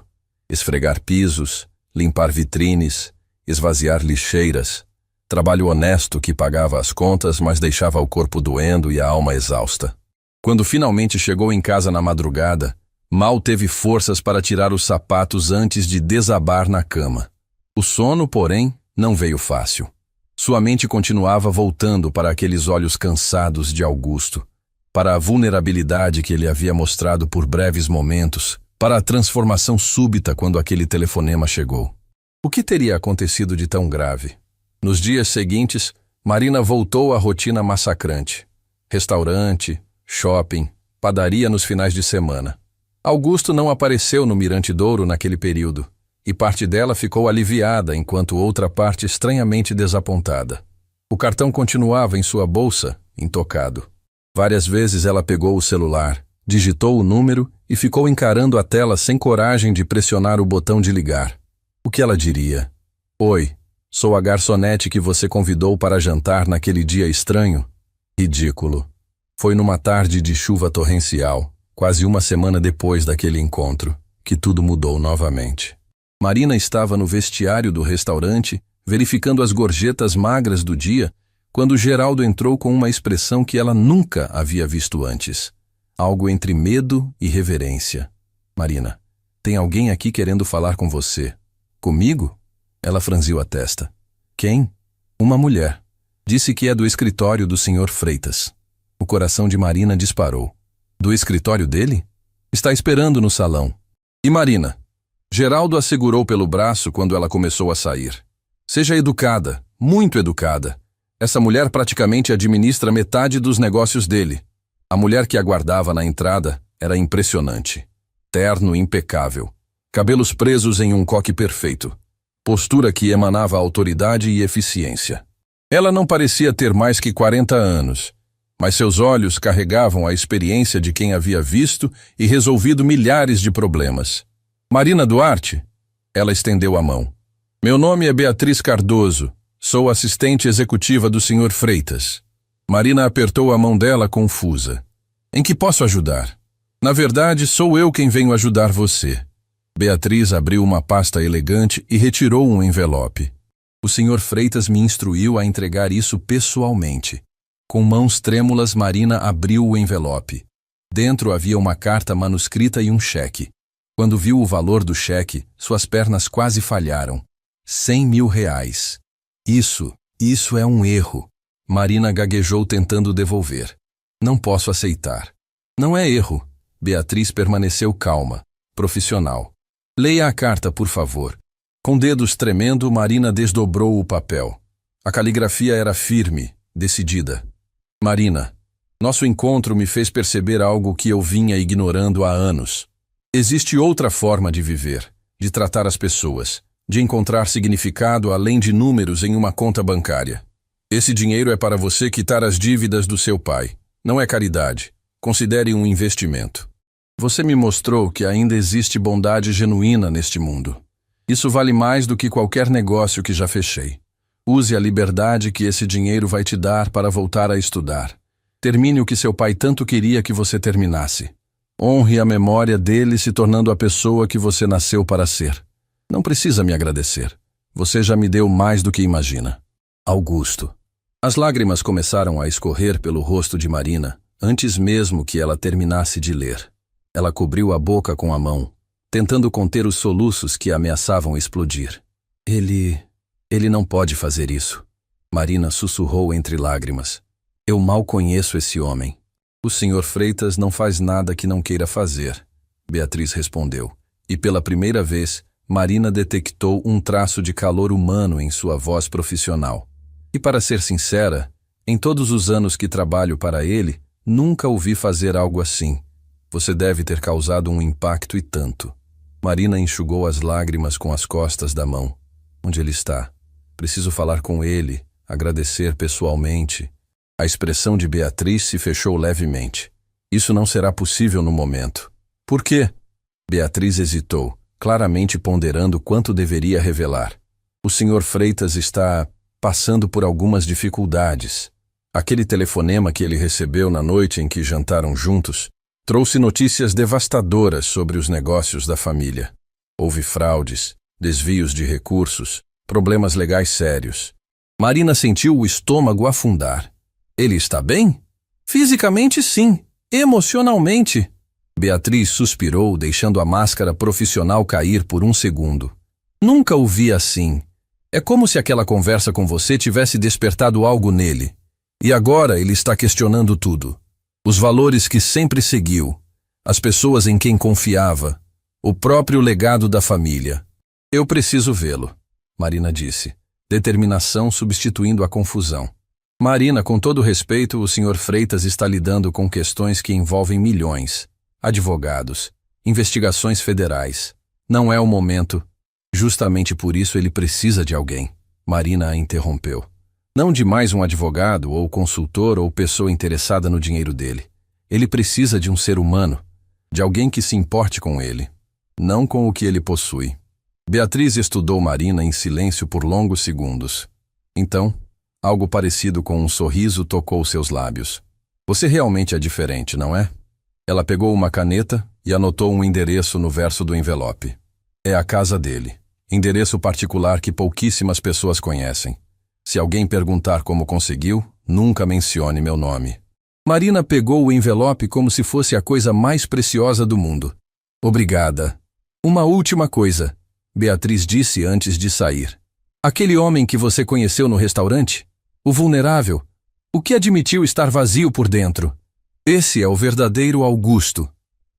Esfregar pisos, limpar vitrines, esvaziar lixeiras. Trabalho honesto que pagava as contas, mas deixava o corpo doendo e a alma exausta. Quando finalmente chegou em casa na madrugada, mal teve forças para tirar os sapatos antes de desabar na cama. O sono, porém, não veio fácil. Sua mente continuava voltando para aqueles olhos cansados de Augusto, para a vulnerabilidade que ele havia mostrado por breves momentos, para a transformação súbita quando aquele telefonema chegou. O que teria acontecido de tão grave? Nos dias seguintes, Marina voltou à rotina massacrante. Restaurante, shopping, padaria nos finais de semana. Augusto não apareceu no Mirante Douro naquele período, e parte dela ficou aliviada enquanto outra parte estranhamente desapontada. O cartão continuava em sua bolsa, intocado. Várias vezes ela pegou o celular, digitou o número e ficou encarando a tela sem coragem de pressionar o botão de ligar. O que ela diria? "Oi, sou a garçonete que você convidou para jantar naquele dia estranho?" Ridículo. Foi numa tarde de chuva torrencial, quase uma semana depois daquele encontro, que tudo mudou novamente. Marina estava no vestiário do restaurante, verificando as gorjetas magras do dia, quando Geraldo entrou com uma expressão que ela nunca havia visto antes. Algo entre medo e reverência. "Marina, tem alguém aqui querendo falar com você." "Comigo?" Ela franziu a testa. Quem? Uma mulher. Disse que é do escritório do Sr. Freitas. O coração de Marina disparou. Do escritório dele? Está esperando no salão. E Marina? Geraldo a segurou pelo braço quando ela começou a sair. Seja educada, muito educada. Essa mulher praticamente administra metade dos negócios dele. A mulher que aguardava na entrada era impressionante. Terno impecável. Cabelos presos em um coque perfeito. Postura que emanava autoridade e eficiência. Ela não parecia ter mais que 40 anos, mas seus olhos carregavam a experiência de quem havia visto e resolvido milhares de problemas. Marina Duarte? Ela estendeu a mão. Meu nome é Beatriz Cardoso. Sou assistente executiva do Sr. Freitas. Marina apertou a mão dela confusa. Em que posso ajudar? Na verdade, sou eu quem venho ajudar você. Beatriz abriu uma pasta elegante e retirou um envelope. O Sr. Freitas me instruiu a entregar isso pessoalmente. Com mãos trêmulas, Marina abriu o envelope. Dentro havia uma carta manuscrita e um cheque. Quando viu o valor do cheque, suas pernas quase falharam. 100 mil reais. Isso é um erro. Marina gaguejou tentando devolver. Não posso aceitar. Não é erro. Beatriz permaneceu calma, profissional. Leia a carta, por favor. Com dedos tremendo, Marina desdobrou o papel. A caligrafia era firme, decidida. Marina, nosso encontro me fez perceber algo que eu vinha ignorando há anos. Existe outra forma de viver, de tratar as pessoas, de encontrar significado além de números em uma conta bancária. Esse dinheiro é para você quitar as dívidas do seu pai. Não é caridade. Considere um investimento. Você me mostrou que ainda existe bondade genuína neste mundo. Isso vale mais do que qualquer negócio que já fechei. Use a liberdade que esse dinheiro vai te dar para voltar a estudar. Termine o que seu pai tanto queria que você terminasse. Honre a memória dele se tornando a pessoa que você nasceu para ser. Não precisa me agradecer. Você já me deu mais do que imagina. Augusto. As lágrimas começaram a escorrer pelo rosto de Marina, antes mesmo que ela terminasse de ler. Ela cobriu a boca com a mão, tentando conter os soluços que ameaçavam explodir. Ele não pode fazer isso. Marina sussurrou entre lágrimas. Eu mal conheço esse homem. O Sr. Freitas não faz nada que não queira fazer, Beatriz respondeu. E pela primeira vez, Marina detectou um traço de calor humano em sua voz profissional. E para ser sincera, em todos os anos que trabalho para ele, nunca o vi fazer algo assim. Você deve ter causado um impacto e tanto. Marina enxugou as lágrimas com as costas da mão. Onde ele está? Preciso falar com ele, agradecer pessoalmente. A expressão de Beatriz se fechou levemente. Isso não será possível no momento. Por quê? Beatriz hesitou, claramente ponderando quanto deveria revelar. O Sr. Freitas está passando por algumas dificuldades. Aquele telefonema que ele recebeu na noite em que jantaram juntos trouxe notícias devastadoras sobre os negócios da família. Houve fraudes, desvios de recursos, problemas legais sérios. Marina sentiu o estômago afundar. Ele está bem? Fisicamente, sim. Emocionalmente. Beatriz suspirou, deixando a máscara profissional cair por um segundo. Nunca o vi assim. É como se aquela conversa com você tivesse despertado algo nele. E agora ele está questionando tudo. Os valores que sempre seguiu, as pessoas em quem confiava, o próprio legado da família. Eu preciso vê-lo, Marina disse, determinação substituindo a confusão. Marina, com todo respeito, o Sr. Freitas está lidando com questões que envolvem milhões, advogados, investigações federais. Não é o momento. Justamente por isso ele precisa de alguém. Marina a interrompeu. Não de mais um advogado, ou consultor, ou pessoa interessada no dinheiro dele. Ele precisa de um ser humano, de alguém que se importe com ele, não com o que ele possui. Beatriz estudou Marina em silêncio por longos segundos. Então, algo parecido com um sorriso tocou seus lábios. Você realmente é diferente, não é? Ela pegou uma caneta e anotou um endereço no verso do envelope. É a casa dele. Endereço particular que pouquíssimas pessoas conhecem. Se alguém perguntar como conseguiu, nunca mencione meu nome. Marina pegou o envelope como se fosse a coisa mais preciosa do mundo. Obrigada. Uma última coisa, Beatriz disse antes de sair. Aquele homem que você conheceu no restaurante? O vulnerável? O que admitiu estar vazio por dentro? Esse é o verdadeiro Augusto.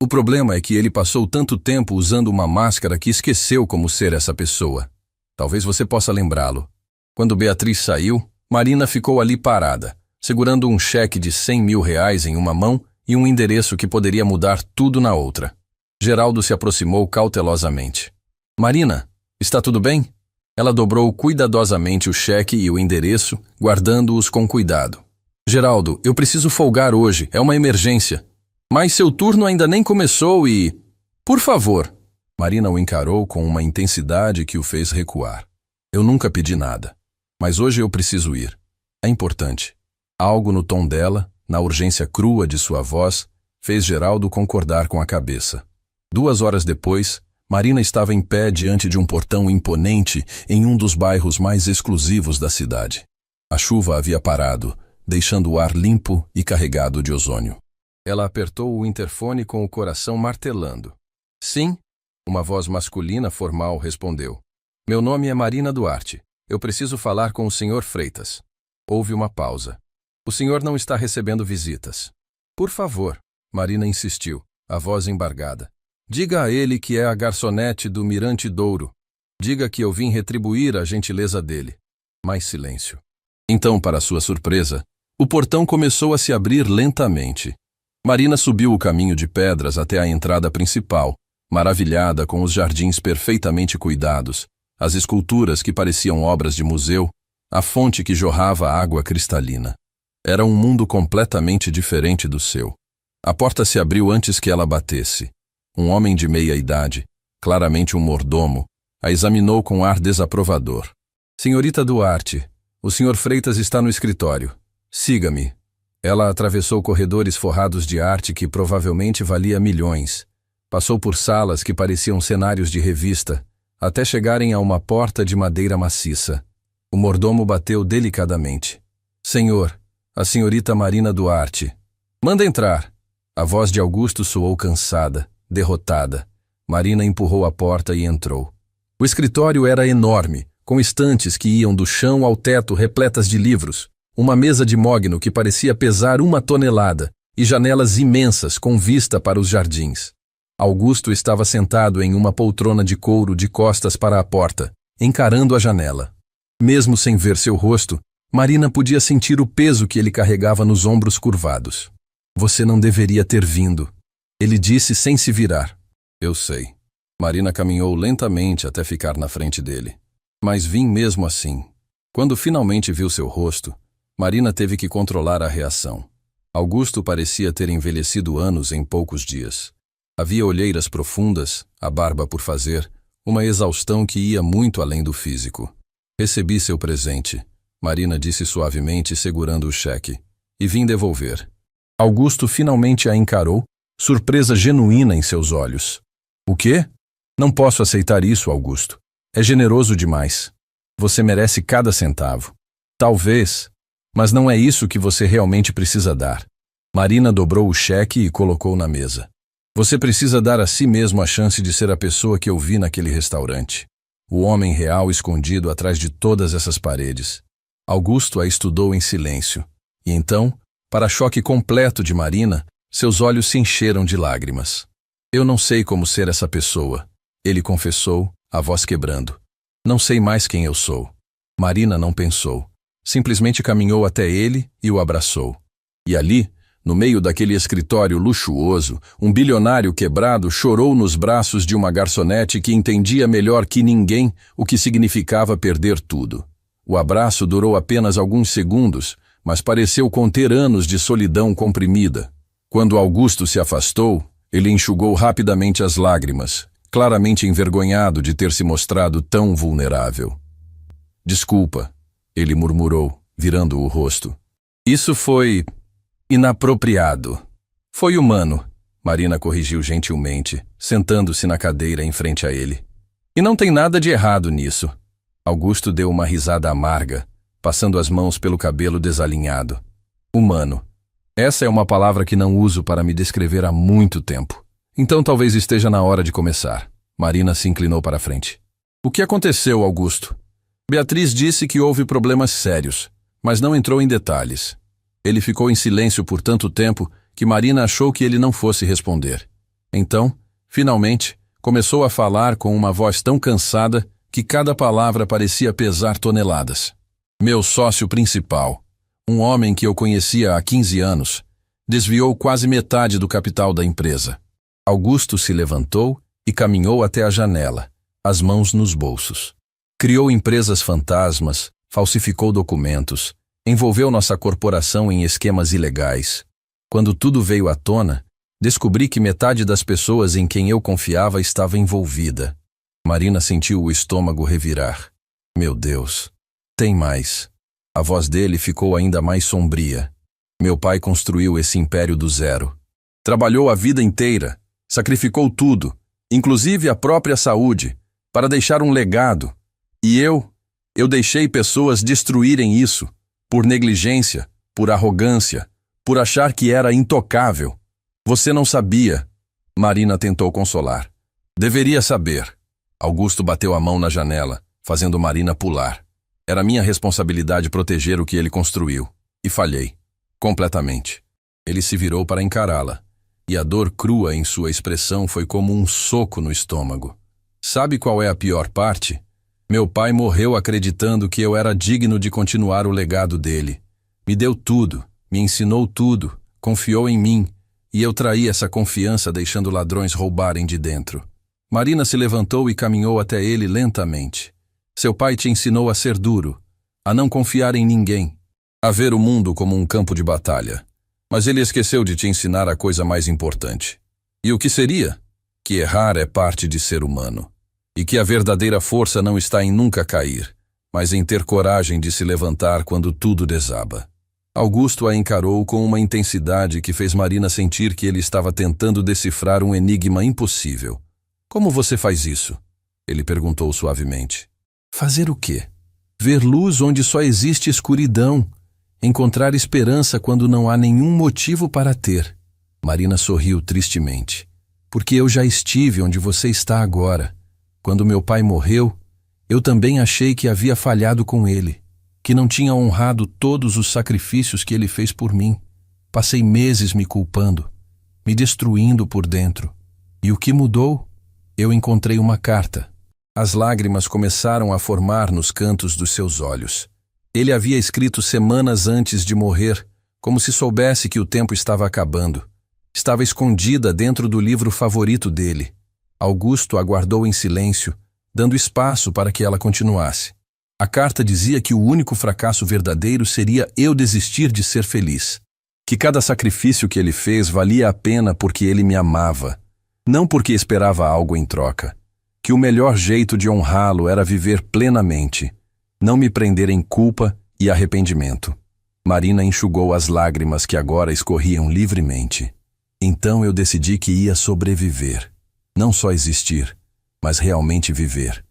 O problema é que ele passou tanto tempo usando uma máscara que esqueceu como ser essa pessoa. Talvez você possa lembrá-lo. Quando Beatriz saiu, Marina ficou ali parada, segurando um cheque de R$100 mil em uma mão e um endereço que poderia mudar tudo na outra. Geraldo se aproximou cautelosamente. Marina, está tudo bem? Ela dobrou cuidadosamente o cheque e o endereço, guardando-os com cuidado. Geraldo, eu preciso folgar hoje, é uma emergência. Mas seu turno ainda nem começou e... Por favor. Marina o encarou com uma intensidade que o fez recuar. Eu nunca pedi nada. Mas hoje eu preciso ir. É importante. Algo no tom dela, na urgência crua de sua voz, fez Geraldo concordar com a cabeça. 2 horas depois, Marina estava em pé diante de um portão imponente em um dos bairros mais exclusivos da cidade. A chuva havia parado, deixando o ar limpo e carregado de ozônio. Ela apertou o interfone com o coração martelando. Sim, uma voz masculina formal respondeu. Meu nome é Marina Duarte. Eu preciso falar com o Sr. Freitas. Houve uma pausa. O senhor não está recebendo visitas. Por favor, Marina insistiu, a voz embargada. Diga a ele que é a garçonete do Mirante Douro. Diga que eu vim retribuir a gentileza dele. Mais silêncio. Então, para sua surpresa, o portão começou a se abrir lentamente. Marina subiu o caminho de pedras até a entrada principal, maravilhada com os jardins perfeitamente cuidados, as esculturas que pareciam obras de museu, a fonte que jorrava água cristalina. Era um mundo completamente diferente do seu. A porta se abriu antes que ela batesse. Um homem de meia idade, claramente um mordomo, a examinou com ar desaprovador. Senhorita Duarte, o Sr. Freitas está no escritório. Siga-me. Ela atravessou corredores forrados de arte que provavelmente valia milhões. Passou por salas que pareciam cenários de revista, até chegarem a uma porta de madeira maciça. O mordomo bateu delicadamente. Senhor, a senhorita Marina Duarte. Manda entrar. A voz de Augusto soou cansada, derrotada. Marina empurrou a porta e entrou. O escritório era enorme, com estantes que iam do chão ao teto repletas de livros, uma mesa de mogno que parecia pesar 1 tonelada e janelas imensas com vista para os jardins. Augusto estava sentado em uma poltrona de couro de costas para a porta, encarando a janela. Mesmo sem ver seu rosto, Marina podia sentir o peso que ele carregava nos ombros curvados. Você não deveria ter vindo, ele disse sem se virar. Eu sei. Marina caminhou lentamente até ficar na frente dele. Mas vim mesmo assim. Quando finalmente viu seu rosto, Marina teve que controlar a reação. Augusto parecia ter envelhecido anos em poucos dias. Havia olheiras profundas, a barba por fazer, uma exaustão que ia muito além do físico. Recebi seu presente, Marina disse suavemente, segurando o cheque, e vim devolver. Augusto finalmente a encarou, surpresa genuína em seus olhos. O quê? Não posso aceitar isso, Augusto. É generoso demais. Você merece cada centavo. Talvez, mas não é isso que você realmente precisa dar. Marina dobrou o cheque e colocou na mesa. Você precisa dar a si mesmo a chance de ser a pessoa que eu vi naquele restaurante. O homem real escondido atrás de todas essas paredes. Augusto a estudou em silêncio. E então, para choque completo de Marina, seus olhos se encheram de lágrimas. Eu não sei como ser essa pessoa, ele confessou, a voz quebrando. Não sei mais quem eu sou. Marina não pensou. Simplesmente caminhou até ele e o abraçou. E ali, no meio daquele escritório luxuoso, um bilionário quebrado chorou nos braços de uma garçonete que entendia melhor que ninguém o que significava perder tudo. O abraço durou apenas alguns segundos, mas pareceu conter anos de solidão comprimida. Quando Augusto se afastou, ele enxugou rapidamente as lágrimas, claramente envergonhado de ter se mostrado tão vulnerável. Desculpa, ele murmurou, virando o rosto. Isso foi inapropriado. Foi humano, Marina corrigiu gentilmente, sentando-se na cadeira em frente a ele. E não tem nada de errado nisso. Augusto deu uma risada amarga, passando as mãos pelo cabelo desalinhado. Humano. Essa é uma palavra que não uso para me descrever há muito tempo. Então talvez esteja na hora de começar. Marina se inclinou para a frente. O que aconteceu, Augusto? Beatriz disse que houve problemas sérios, mas não entrou em detalhes. Ele ficou em silêncio por tanto tempo que Marina achou que ele não fosse responder. Então, finalmente, começou a falar com uma voz tão cansada que cada palavra parecia pesar toneladas. Meu sócio principal, um homem que eu conhecia há 15 anos, desviou quase metade do capital da empresa. Augusto se levantou e caminhou até a janela, as mãos nos bolsos. Criou empresas fantasmas, falsificou documentos, envolveu nossa corporação em esquemas ilegais. Quando tudo veio à tona, descobri que metade das pessoas em quem eu confiava estava envolvida. Marina sentiu o estômago revirar. Meu Deus, tem mais. A voz dele ficou ainda mais sombria. Meu pai construiu esse império do zero. Trabalhou a vida inteira, sacrificou tudo, inclusive a própria saúde, para deixar um legado. E eu deixei pessoas destruírem isso, por negligência, por arrogância, por achar que era intocável. Você não sabia. Marina tentou consolar. Deveria saber. Augusto bateu a mão na janela, fazendo Marina pular. Era minha responsabilidade proteger o que ele construiu. E falhei. Completamente. Ele se virou para encará-la, e a dor crua em sua expressão foi como um soco no estômago. Sabe qual é a pior parte? Meu pai morreu acreditando que eu era digno de continuar o legado dele. Me deu tudo, me ensinou tudo, confiou em mim, e eu traí essa confiança deixando ladrões roubarem de dentro. Marina se levantou e caminhou até ele lentamente. Seu pai te ensinou a ser duro, a não confiar em ninguém, a ver o mundo como um campo de batalha. Mas ele esqueceu de te ensinar a coisa mais importante. E o que seria? Que errar é parte de ser humano. E que a verdadeira força não está em nunca cair, mas em ter coragem de se levantar quando tudo desaba. Augusto a encarou com uma intensidade que fez Marina sentir que ele estava tentando decifrar um enigma impossível. Como você faz isso? Ele perguntou suavemente. Fazer o quê? Ver luz onde só existe escuridão. Encontrar esperança quando não há nenhum motivo para ter. Marina sorriu tristemente. Porque eu já estive onde você está agora. Quando meu pai morreu, eu também achei que havia falhado com ele, que não tinha honrado todos os sacrifícios que ele fez por mim. Passei meses me culpando, me destruindo por dentro. E o que mudou? Eu encontrei uma carta. As lágrimas começaram a formar nos cantos dos seus olhos. Ele havia escrito semanas antes de morrer, como se soubesse que o tempo estava acabando. Estava escondida dentro do livro favorito dele. Augusto aguardou em silêncio, dando espaço para que ela continuasse. A carta dizia que o único fracasso verdadeiro seria eu desistir de ser feliz. Que cada sacrifício que ele fez valia a pena porque ele me amava, não porque esperava algo em troca. Que o melhor jeito de honrá-lo era viver plenamente, não me prender em culpa e arrependimento. Marina enxugou as lágrimas que agora escorriam livremente. Então eu decidi que ia sobreviver. Não só existir, mas realmente viver.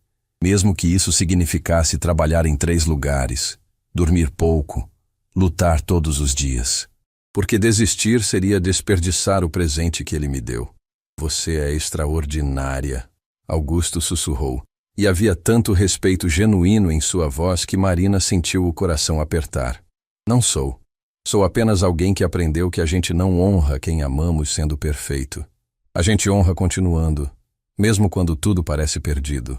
Mesmo que isso significasse trabalhar em 3 lugares, dormir pouco, lutar todos os dias. Porque desistir seria desperdiçar o presente que ele me deu. Você é extraordinária, Augusto sussurrou. E havia tanto respeito genuíno em sua voz que Marina sentiu o coração apertar. Não sou. Sou apenas alguém que aprendeu que a gente não honra quem amamos sendo perfeito. A gente honra continuando, mesmo quando tudo parece perdido.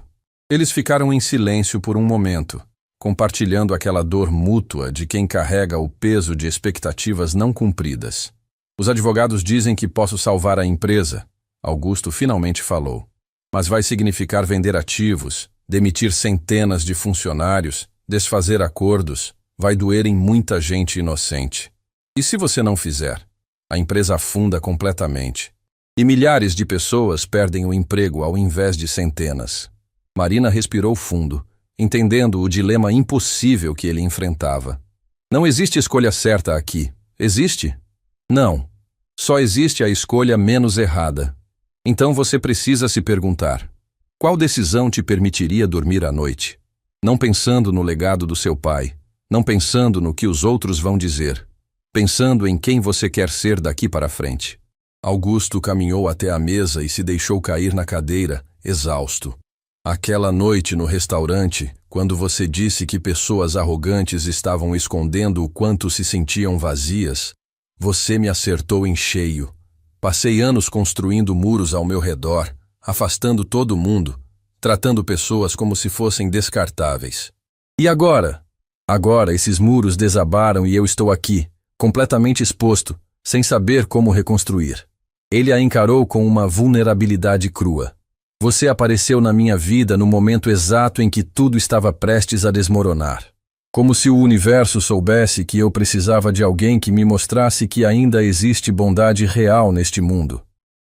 Eles ficaram em silêncio por um momento, compartilhando aquela dor mútua de quem carrega o peso de expectativas não cumpridas. Os advogados dizem que posso salvar a empresa, Augusto finalmente falou. Mas vai significar vender ativos, demitir centenas de funcionários, desfazer acordos, vai doer em muita gente inocente. E se você não fizer? A empresa afunda completamente. E milhares de pessoas perdem o emprego ao invés de centenas. Marina respirou fundo, entendendo o dilema impossível que ele enfrentava. Não existe escolha certa aqui. Existe? Não. Só existe a escolha menos errada. Então você precisa se perguntar: qual decisão te permitiria dormir à noite? Não pensando no legado do seu pai, não pensando no que os outros vão dizer, pensando em quem você quer ser daqui para frente. Augusto caminhou até a mesa e se deixou cair na cadeira, exausto. Aquela noite no restaurante, quando você disse que pessoas arrogantes estavam escondendo o quanto se sentiam vazias, você me acertou em cheio. Passei anos construindo muros ao meu redor, afastando todo mundo, tratando pessoas como se fossem descartáveis. E agora? Agora esses muros desabaram e eu estou aqui, completamente exposto, sem saber como reconstruir. Ele a encarou com uma vulnerabilidade crua. Você apareceu na minha vida no momento exato em que tudo estava prestes a desmoronar. Como se o universo soubesse que eu precisava de alguém que me mostrasse que ainda existe bondade real neste mundo.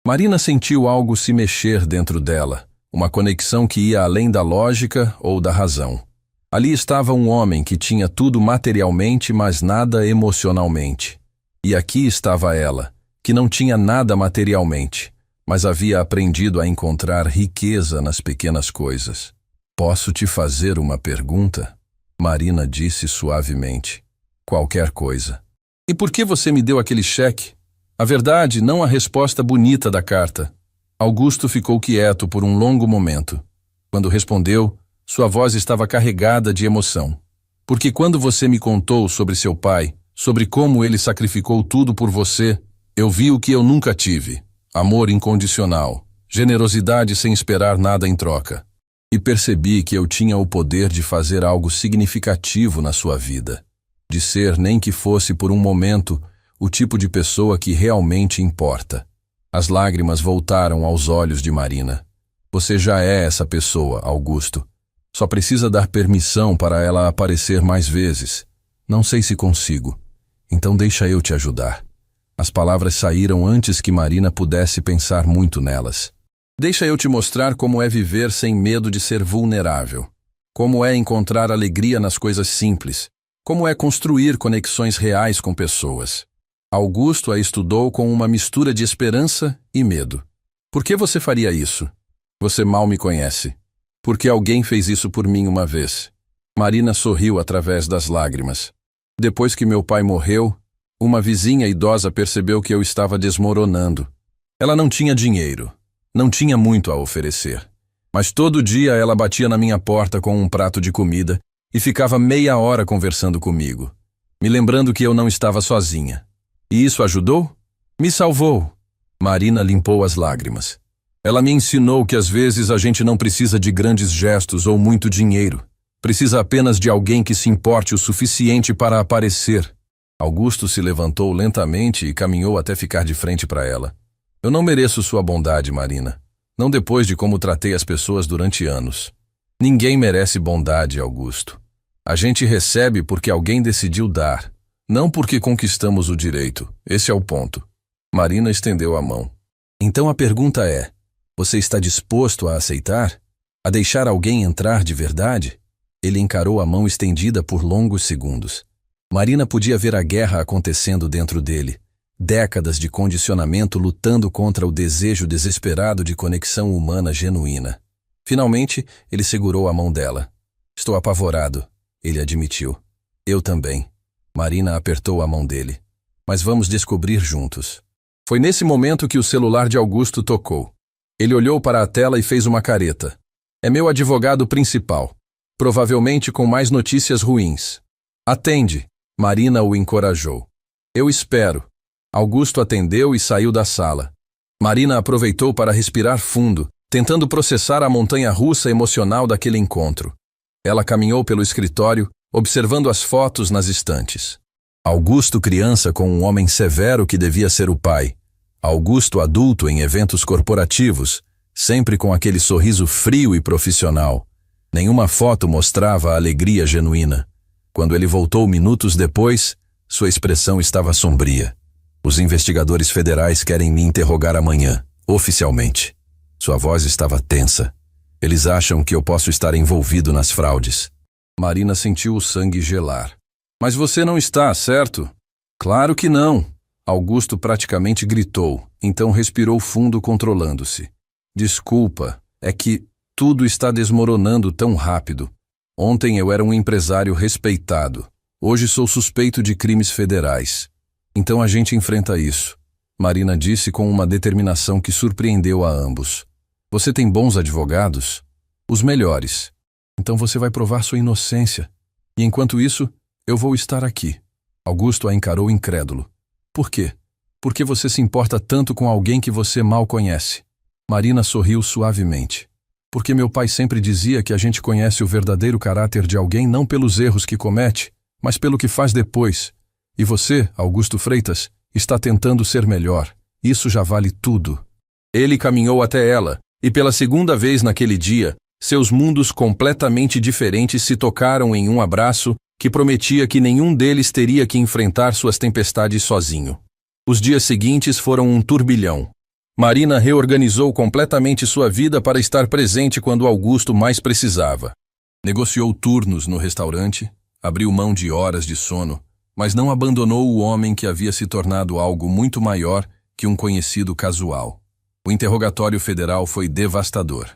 Marina sentiu algo se mexer dentro dela, uma conexão que ia além da lógica ou da razão. Ali estava um homem que tinha tudo materialmente, mas nada emocionalmente. E aqui estava ela, que não tinha nada materialmente, mas havia aprendido a encontrar riqueza nas pequenas coisas. Posso te fazer uma pergunta? Marina disse suavemente. Qualquer coisa. E por que você me deu aquele cheque? A verdade, não a resposta bonita da carta. Augusto ficou quieto por um longo momento. Quando respondeu, sua voz estava carregada de emoção. Porque quando você me contou sobre seu pai, sobre como ele sacrificou tudo por você, eu vi o que eu nunca tive. Amor incondicional, generosidade sem esperar nada em troca. E percebi que eu tinha o poder de fazer algo significativo na sua vida. De ser, nem que fosse por um momento, o tipo de pessoa que realmente importa. As lágrimas voltaram aos olhos de Marina. Você já é essa pessoa, Augusto. Só precisa dar permissão para ela aparecer mais vezes. Não sei se consigo. Então deixa eu te ajudar. As palavras saíram antes que Marina pudesse pensar muito nelas. Deixa eu te mostrar como é viver sem medo de ser vulnerável. Como é encontrar alegria nas coisas simples. Como é construir conexões reais com pessoas. Augusto a estudou com uma mistura de esperança e medo. Por que você faria isso? Você mal me conhece. Porque alguém fez isso por mim uma vez. Marina sorriu através das lágrimas. Depois que meu pai morreu, uma vizinha idosa percebeu que eu estava desmoronando. Ela não tinha dinheiro, não tinha muito a oferecer. Mas todo dia ela batia na minha porta com um prato de comida e ficava meia hora conversando comigo, me lembrando que eu não estava sozinha. E isso ajudou? Me salvou. Marina limpou as lágrimas. Ela me ensinou que às vezes a gente não precisa de grandes gestos ou muito dinheiro. Precisa apenas de alguém que se importe o suficiente para aparecer. Augusto se levantou lentamente e caminhou até ficar de frente para ela. Eu não mereço sua bondade, Marina. Não depois de como tratei as pessoas durante anos. Ninguém merece bondade, Augusto. A gente recebe porque alguém decidiu dar, não porque conquistamos o direito. Esse é o ponto. Marina estendeu a mão. Então a pergunta é, você está disposto a aceitar? A deixar alguém entrar de verdade? Ele encarou a mão estendida por longos segundos. Marina podia ver a guerra acontecendo dentro dele. Décadas de condicionamento lutando contra o desejo desesperado de conexão humana genuína. Finalmente, ele segurou a mão dela. Estou apavorado, ele admitiu. Eu também. Marina apertou a mão dele. Mas vamos descobrir juntos. Foi nesse momento que o celular de Augusto tocou. Ele olhou para a tela e fez uma careta. É meu advogado principal. Provavelmente com mais notícias ruins. Atende. Marina o encorajou. Eu espero. Augusto atendeu e saiu da sala. Marina aproveitou para respirar fundo, tentando processar a montanha-russa emocional daquele encontro. Ela caminhou pelo escritório, observando as fotos nas estantes. Augusto criança com um homem severo que devia ser o pai. Augusto adulto em eventos corporativos, sempre com aquele sorriso frio e profissional. Nenhuma foto mostrava a alegria genuína. Quando ele voltou minutos depois, sua expressão estava sombria. Os investigadores federais querem me interrogar amanhã, oficialmente. Sua voz estava tensa. Eles acham que eu posso estar envolvido nas fraudes. Marina sentiu o sangue gelar. Mas você não está, certo? Claro que não. Augusto praticamente gritou, então respirou fundo controlando-se. Desculpa, é que tudo está desmoronando tão rápido. Ontem eu era um empresário respeitado. Hoje sou suspeito de crimes federais. Então a gente enfrenta isso. Marina disse com uma determinação que surpreendeu a ambos. Você tem bons advogados? Os melhores. Então você vai provar sua inocência. E enquanto isso, eu vou estar aqui. Augusto a encarou incrédulo. Por quê? Porque você se importa tanto com alguém que você mal conhece. Marina sorriu suavemente. Porque meu pai sempre dizia que a gente conhece o verdadeiro caráter de alguém não pelos erros que comete, mas pelo que faz depois. E você, Augusto Freitas, está tentando ser melhor. Isso já vale tudo. Ele caminhou até ela, e pela segunda vez naquele dia, seus mundos completamente diferentes se tocaram em um abraço que prometia que nenhum deles teria que enfrentar suas tempestades sozinho. Os dias seguintes foram um turbilhão. Marina reorganizou completamente sua vida para estar presente quando Augusto mais precisava. Negociou turnos no restaurante, abriu mão de horas de sono, mas não abandonou o homem que havia se tornado algo muito maior que um conhecido casual. O interrogatório federal foi devastador.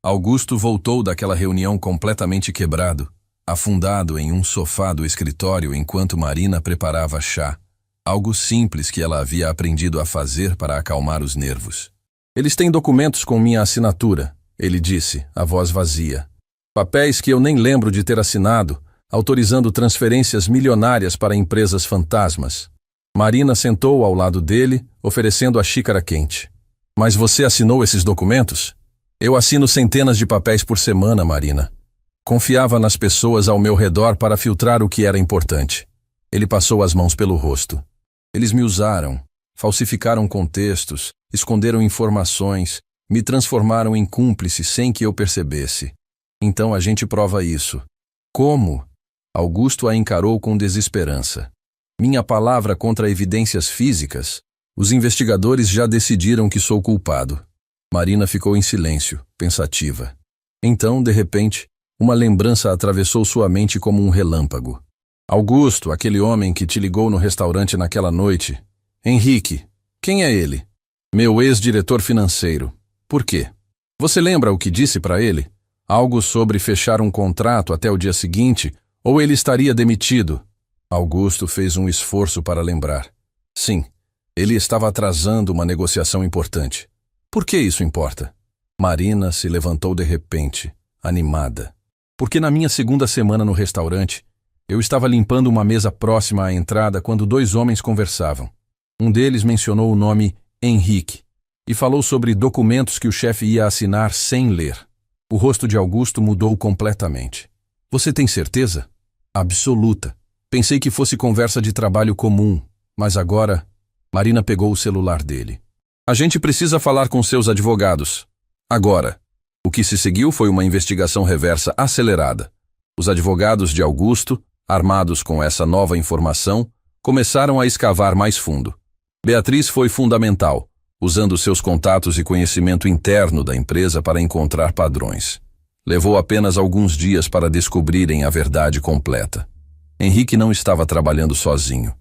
Augusto voltou daquela reunião completamente quebrado, afundado em um sofá do escritório enquanto Marina preparava chá. Algo simples que ela havia aprendido a fazer para acalmar os nervos. Eles têm documentos com minha assinatura, ele disse, a voz vazia. Papéis que eu nem lembro de ter assinado, autorizando transferências milionárias para empresas fantasmas. Marina sentou ao lado dele, oferecendo a xícara quente. Mas você assinou esses documentos? Eu assino centenas de papéis por semana, Marina. Confiava nas pessoas ao meu redor para filtrar o que era importante. Ele passou as mãos pelo rosto. Eles me usaram, falsificaram contextos, esconderam informações, me transformaram em cúmplice sem que eu percebesse. Então a gente prova isso. Como? Augusto a encarou com desesperança. Minha palavra contra evidências físicas? Os investigadores já decidiram que sou culpado. Marina ficou em silêncio, pensativa. Então, de repente, uma lembrança atravessou sua mente como um relâmpago. Augusto, aquele homem que te ligou no restaurante naquela noite. Henrique, quem é ele? Meu ex-diretor financeiro. Por quê? Você lembra o que disse para ele? Algo sobre fechar um contrato até o dia seguinte, ou ele estaria demitido? Augusto fez um esforço para lembrar. Sim, ele estava atrasando uma negociação importante. Por que isso importa? Marina se levantou de repente, animada. Porque na minha segunda semana no restaurante, eu estava limpando uma mesa próxima à entrada quando dois homens conversavam. Um deles mencionou o nome Henrique e falou sobre documentos que o chefe ia assinar sem ler. O rosto de Augusto mudou completamente. Você tem certeza? Absoluta. Pensei que fosse conversa de trabalho comum, mas agora... Marina pegou o celular dele. A gente precisa falar com seus advogados. Agora. O que se seguiu foi uma investigação reversa acelerada. Os advogados de Augusto, armados com essa nova informação, começaram a escavar mais fundo. Beatriz foi fundamental, usando seus contatos e conhecimento interno da empresa para encontrar padrões. Levou apenas alguns dias para descobrirem a verdade completa. Henrique não estava trabalhando sozinho.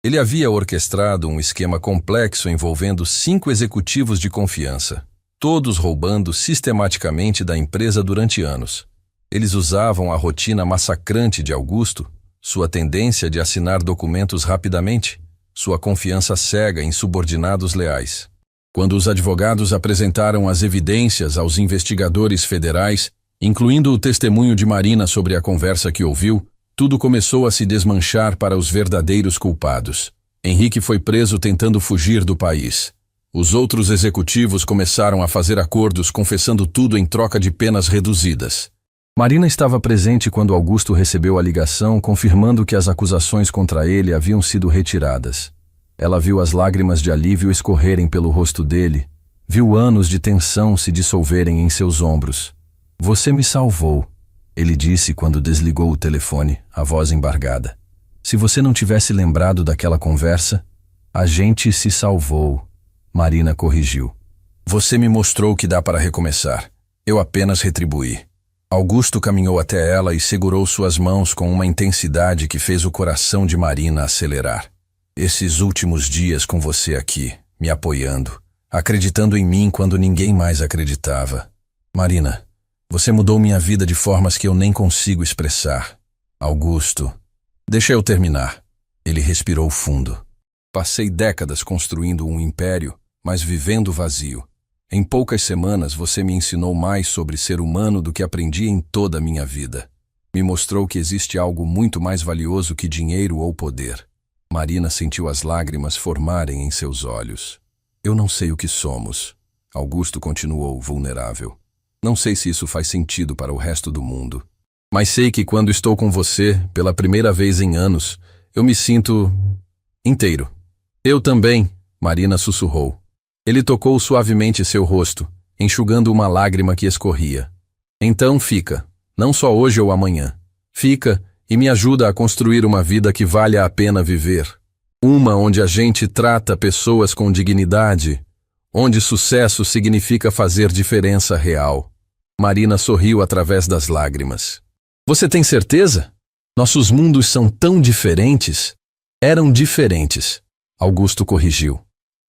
Ele havia orquestrado um esquema complexo envolvendo 5 executivos de confiança, todos roubando sistematicamente da empresa durante anos. Eles usavam a rotina massacrante de Augusto, sua tendência de assinar documentos rapidamente, sua confiança cega em subordinados leais. Quando os advogados apresentaram as evidências aos investigadores federais, incluindo o testemunho de Marina sobre a conversa que ouviu, tudo começou a se desmanchar para os verdadeiros culpados. Henrique foi preso tentando fugir do país. Os outros executivos começaram a fazer acordos confessando tudo em troca de penas reduzidas. Marina estava presente quando Augusto recebeu a ligação confirmando que as acusações contra ele haviam sido retiradas. Ela viu as lágrimas de alívio escorrerem pelo rosto dele, viu anos de tensão se dissolverem em seus ombros. Você me salvou, ele disse quando desligou o telefone, a voz embargada. Se você não tivesse lembrado daquela conversa, a gente se salvou. Marina corrigiu. Você me mostrou que dá para recomeçar. Eu apenas retribuí. Augusto caminhou até ela e segurou suas mãos com uma intensidade que fez o coração de Marina acelerar. Esses últimos dias com você aqui, me apoiando, acreditando em mim quando ninguém mais acreditava. Marina, você mudou minha vida de formas que eu nem consigo expressar. Augusto, deixa eu terminar. Ele respirou fundo. Passei décadas construindo um império, mas vivendo vazio. Em poucas semanas você me ensinou mais sobre ser humano do que aprendi em toda a minha vida. Me mostrou que existe algo muito mais valioso que dinheiro ou poder. Marina sentiu as lágrimas formarem em seus olhos. Eu não sei o que somos. Augusto continuou vulnerável. Não sei se isso faz sentido para o resto do mundo. Mas sei que quando estou com você, pela primeira vez em anos, eu me sinto inteiro. Eu também, Marina sussurrou. Ele tocou suavemente seu rosto, enxugando uma lágrima que escorria. Então fica, não só hoje ou amanhã. Fica e me ajuda a construir uma vida que vale a pena viver. Uma onde a gente trata pessoas com dignidade, onde sucesso significa fazer diferença real. Marina sorriu através das lágrimas. Você tem certeza? Nossos mundos são tão diferentes. Eram diferentes, Augusto corrigiu.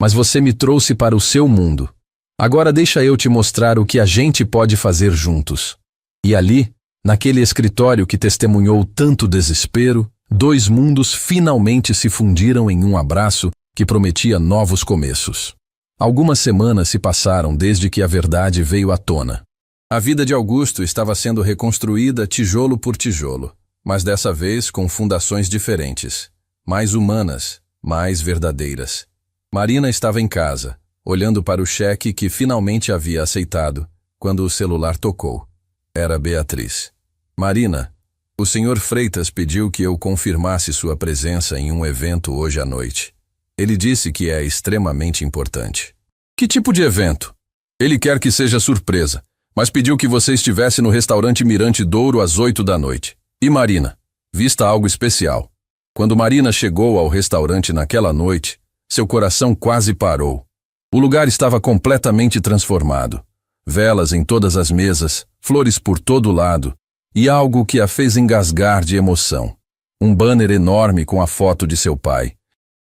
Mas você me trouxe para o seu mundo. Agora deixa eu te mostrar o que a gente pode fazer juntos. E ali, naquele escritório que testemunhou tanto desespero, 2 mundos finalmente se fundiram em um abraço que prometia novos começos. Algumas semanas se passaram desde que a verdade veio à tona. A vida de Augusto estava sendo reconstruída tijolo por tijolo, mas dessa vez com fundações diferentes, mais humanas, mais verdadeiras. Marina estava em casa, olhando para o cheque que finalmente havia aceitado, quando o celular tocou. Era Beatriz. Marina, o Sr. Freitas pediu que eu confirmasse sua presença em um evento hoje à noite. Ele disse que é extremamente importante. Que tipo de evento? Ele quer que seja surpresa, mas pediu que você estivesse no restaurante Mirante Douro às 8 da noite. E Marina, vista algo especial. Quando Marina chegou ao restaurante naquela noite, seu coração quase parou. O lugar estava completamente transformado. Velas em todas as mesas, flores por todo lado, e algo que a fez engasgar de emoção. Um banner enorme com a foto de seu pai.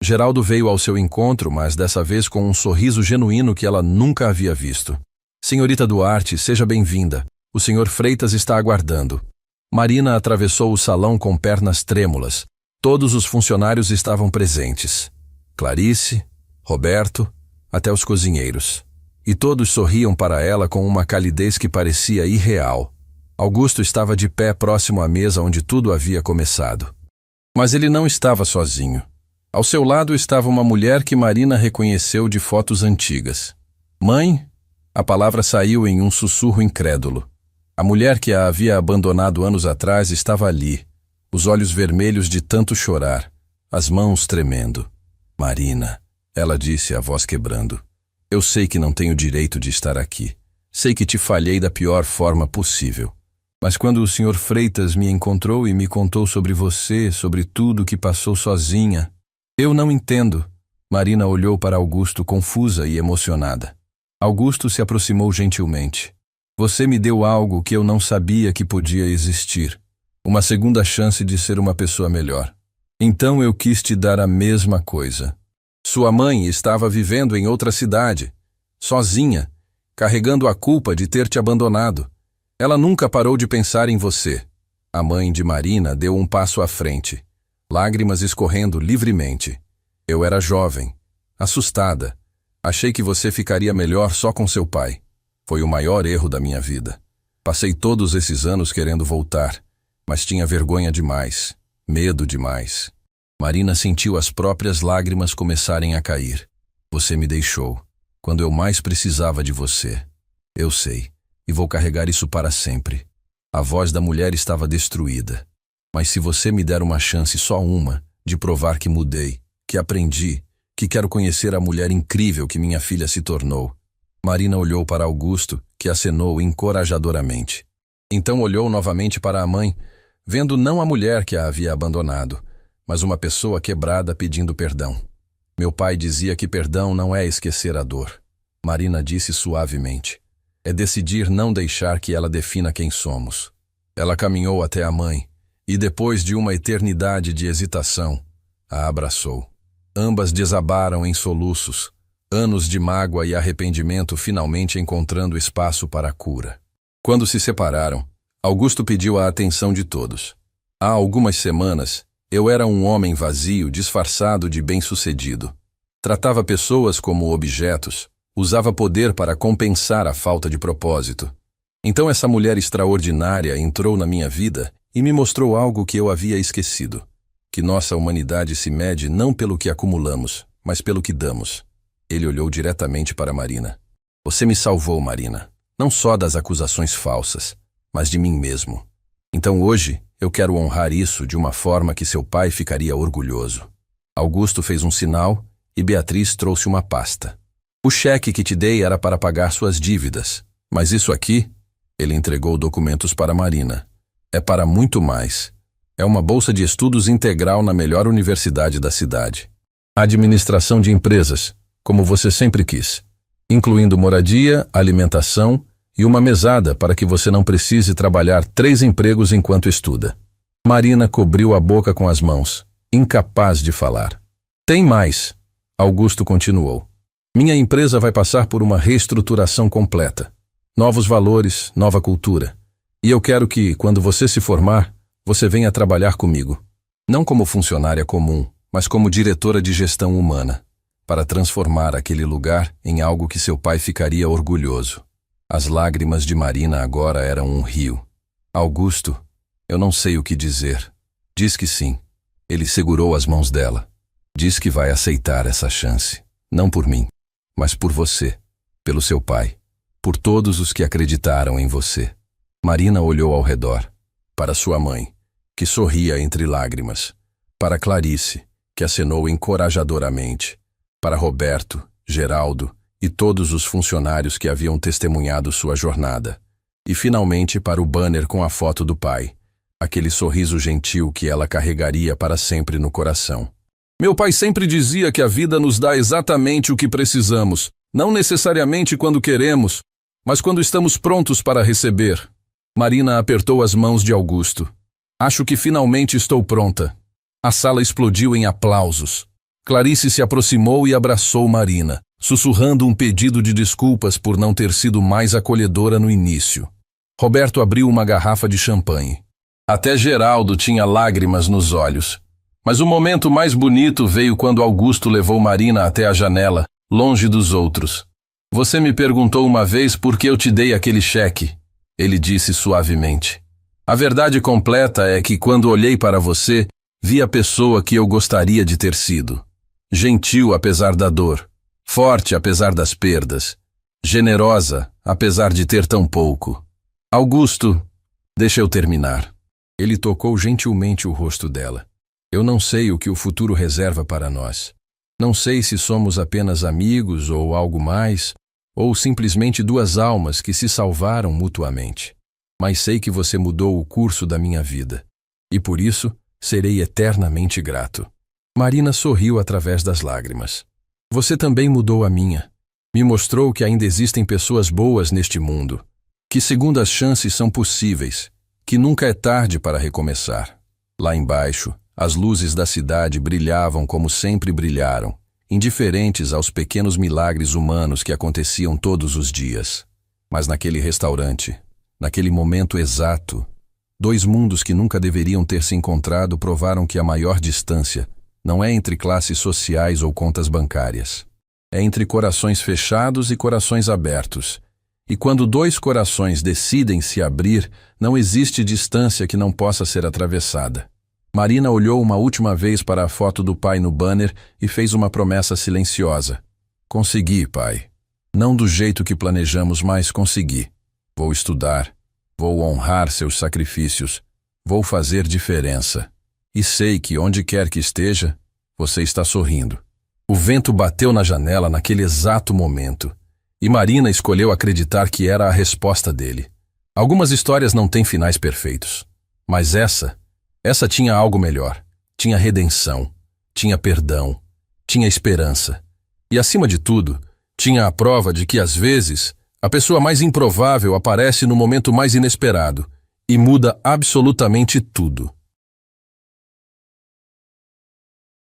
Geraldo veio ao seu encontro, mas dessa vez com um sorriso genuíno que ela nunca havia visto. Senhorita Duarte, seja bem-vinda. O Sr. Freitas está aguardando. Marina atravessou o salão com pernas trêmulas. Todos os funcionários estavam presentes. Clarice, Roberto, até os cozinheiros. E todos sorriam para ela com uma calidez que parecia irreal. Augusto estava de pé próximo à mesa onde tudo havia começado. Mas ele não estava sozinho. Ao seu lado estava uma mulher que Marina reconheceu de fotos antigas. Mãe? A palavra saiu em um sussurro incrédulo. A mulher que a havia abandonado anos atrás estava ali, os olhos vermelhos de tanto chorar, as mãos tremendo. Marina, ela disse, a voz quebrando. Eu sei que não tenho direito de estar aqui. Sei que te falhei da pior forma possível. Mas quando o Sr. Freitas me encontrou e me contou sobre você, sobre tudo que passou sozinha... Eu não entendo. Marina olhou para Augusto confusa e emocionada. Augusto se aproximou gentilmente. Você me deu algo que eu não sabia que podia existir. Uma segunda chance de ser uma pessoa melhor. Então eu quis te dar a mesma coisa. Sua mãe estava vivendo em outra cidade, sozinha, carregando a culpa de ter te abandonado. Ela nunca parou de pensar em você. A mãe de Marina deu um passo à frente, lágrimas escorrendo livremente. Eu era jovem, assustada. Achei que você ficaria melhor só com seu pai. Foi o maior erro da minha vida. Passei todos esses anos querendo voltar, mas tinha vergonha demais, medo demais. Marina sentiu as próprias lágrimas começarem a cair. Você me deixou, quando eu mais precisava de você. Eu sei, e vou carregar isso para sempre. A voz da mulher estava destruída. Mas se você me der uma chance, só uma, de provar que mudei, que aprendi, que quero conhecer a mulher incrível que minha filha se tornou. Marina olhou para Augusto, que acenou encorajadoramente. Então olhou novamente para a mãe, vendo não a mulher que a havia abandonado, mas uma pessoa quebrada pedindo perdão. Meu pai dizia que perdão não é esquecer a dor. Marina disse suavemente. É decidir não deixar que ela defina quem somos. Ela caminhou até a mãe, e depois de uma eternidade de hesitação, a abraçou. Ambas desabaram em soluços, anos de mágoa e arrependimento finalmente encontrando espaço para a cura. Quando se separaram, Augusto pediu a atenção de todos. Há algumas semanas, eu era um homem vazio disfarçado de bem-sucedido. Tratava pessoas como objetos, Usava poder para compensar a falta de propósito. Então essa mulher extraordinária entrou na minha vida e me mostrou algo que eu havia esquecido. Que nossa humanidade se mede não pelo que acumulamos, mas pelo que damos. Ele olhou diretamente para Marina. Você me salvou, Marina. Não só das acusações falsas, mas de mim mesmo. Então hoje eu quero honrar isso de uma forma que seu pai ficaria orgulhoso. Augusto fez um sinal e Beatriz trouxe uma pasta. O cheque que te dei era para pagar suas dívidas, mas isso aqui, ele entregou documentos para Marina. É para muito mais. É uma bolsa de estudos integral na melhor universidade da cidade. Administração de empresas, como você sempre quis, incluindo moradia, alimentação e uma mesada para que você não precise trabalhar 3 empregos enquanto estuda. Marina cobriu a boca com as mãos, incapaz de falar. Tem mais, Augusto continuou. Minha empresa vai passar por uma reestruturação completa. Novos valores, nova cultura. E eu quero que, quando você se formar, você venha trabalhar comigo. Não como funcionária comum, mas como diretora de gestão humana, para transformar aquele lugar em algo que seu pai ficaria orgulhoso. As lágrimas de Marina agora eram um rio. Augusto, eu não sei o que dizer. Diz que sim. Ele segurou as mãos dela. Diz que vai aceitar essa chance. Não por mim, mas por você, pelo seu pai, por todos os que acreditaram em você. Marina olhou ao redor, para sua mãe, que sorria entre lágrimas, para Clarice, que acenou encorajadoramente, para Roberto, Geraldo e todos os funcionários que haviam testemunhado sua jornada, e finalmente para o banner com a foto do pai, aquele sorriso gentil que ela carregaria para sempre no coração. Meu pai sempre dizia que a vida nos dá exatamente o que precisamos, não necessariamente quando queremos, mas quando estamos prontos para receber. Marina apertou as mãos de Augusto. Acho que finalmente estou pronta. A sala explodiu em aplausos. Clarice se aproximou e abraçou Marina, sussurrando um pedido de desculpas por não ter sido mais acolhedora no início. Roberto abriu uma garrafa de champanhe. Até Geraldo tinha lágrimas nos olhos. Mas o momento mais bonito veio quando Augusto levou Marina até a janela, longe dos outros. Você me perguntou uma vez por que eu te dei aquele cheque, ele disse suavemente. A verdade completa é que quando olhei para você, vi a pessoa que eu gostaria de ter sido. Gentil apesar da dor, forte apesar das perdas, generosa apesar de ter tão pouco. Augusto, deixa eu terminar. Ele tocou gentilmente o rosto dela. Eu não sei o que o futuro reserva para nós. Não sei se somos apenas amigos ou algo mais, ou simplesmente 2 almas que se salvaram mutuamente. Mas sei que você mudou o curso da minha vida. E por isso, serei eternamente grato. Marina sorriu através das lágrimas. Você também mudou a minha. Me mostrou que ainda existem pessoas boas neste mundo. Que segundas chances são possíveis. Que nunca é tarde para recomeçar. Lá embaixo, as luzes da cidade brilhavam como sempre brilharam, indiferentes aos pequenos milagres humanos que aconteciam todos os dias. Mas naquele restaurante, naquele momento exato, 2 mundos que nunca deveriam ter se encontrado provaram que a maior distância não é entre classes sociais ou contas bancárias. É entre corações fechados e corações abertos. E quando 2 corações decidem se abrir, não existe distância que não possa ser atravessada. Marina olhou uma última vez para a foto do pai no banner e fez uma promessa silenciosa. Consegui, pai. Não do jeito que planejamos, mas consegui. Vou estudar. Vou honrar seus sacrifícios. Vou fazer diferença. E sei que onde quer que esteja, você está sorrindo. O vento bateu na janela naquele exato momento. E Marina escolheu acreditar que era a resposta dele. Algumas histórias não têm finais perfeitos. Mas essa tinha algo melhor. Tinha redenção, tinha perdão, tinha esperança. E acima de tudo, tinha a prova de que às vezes a pessoa mais improvável aparece no momento mais inesperado e muda absolutamente tudo.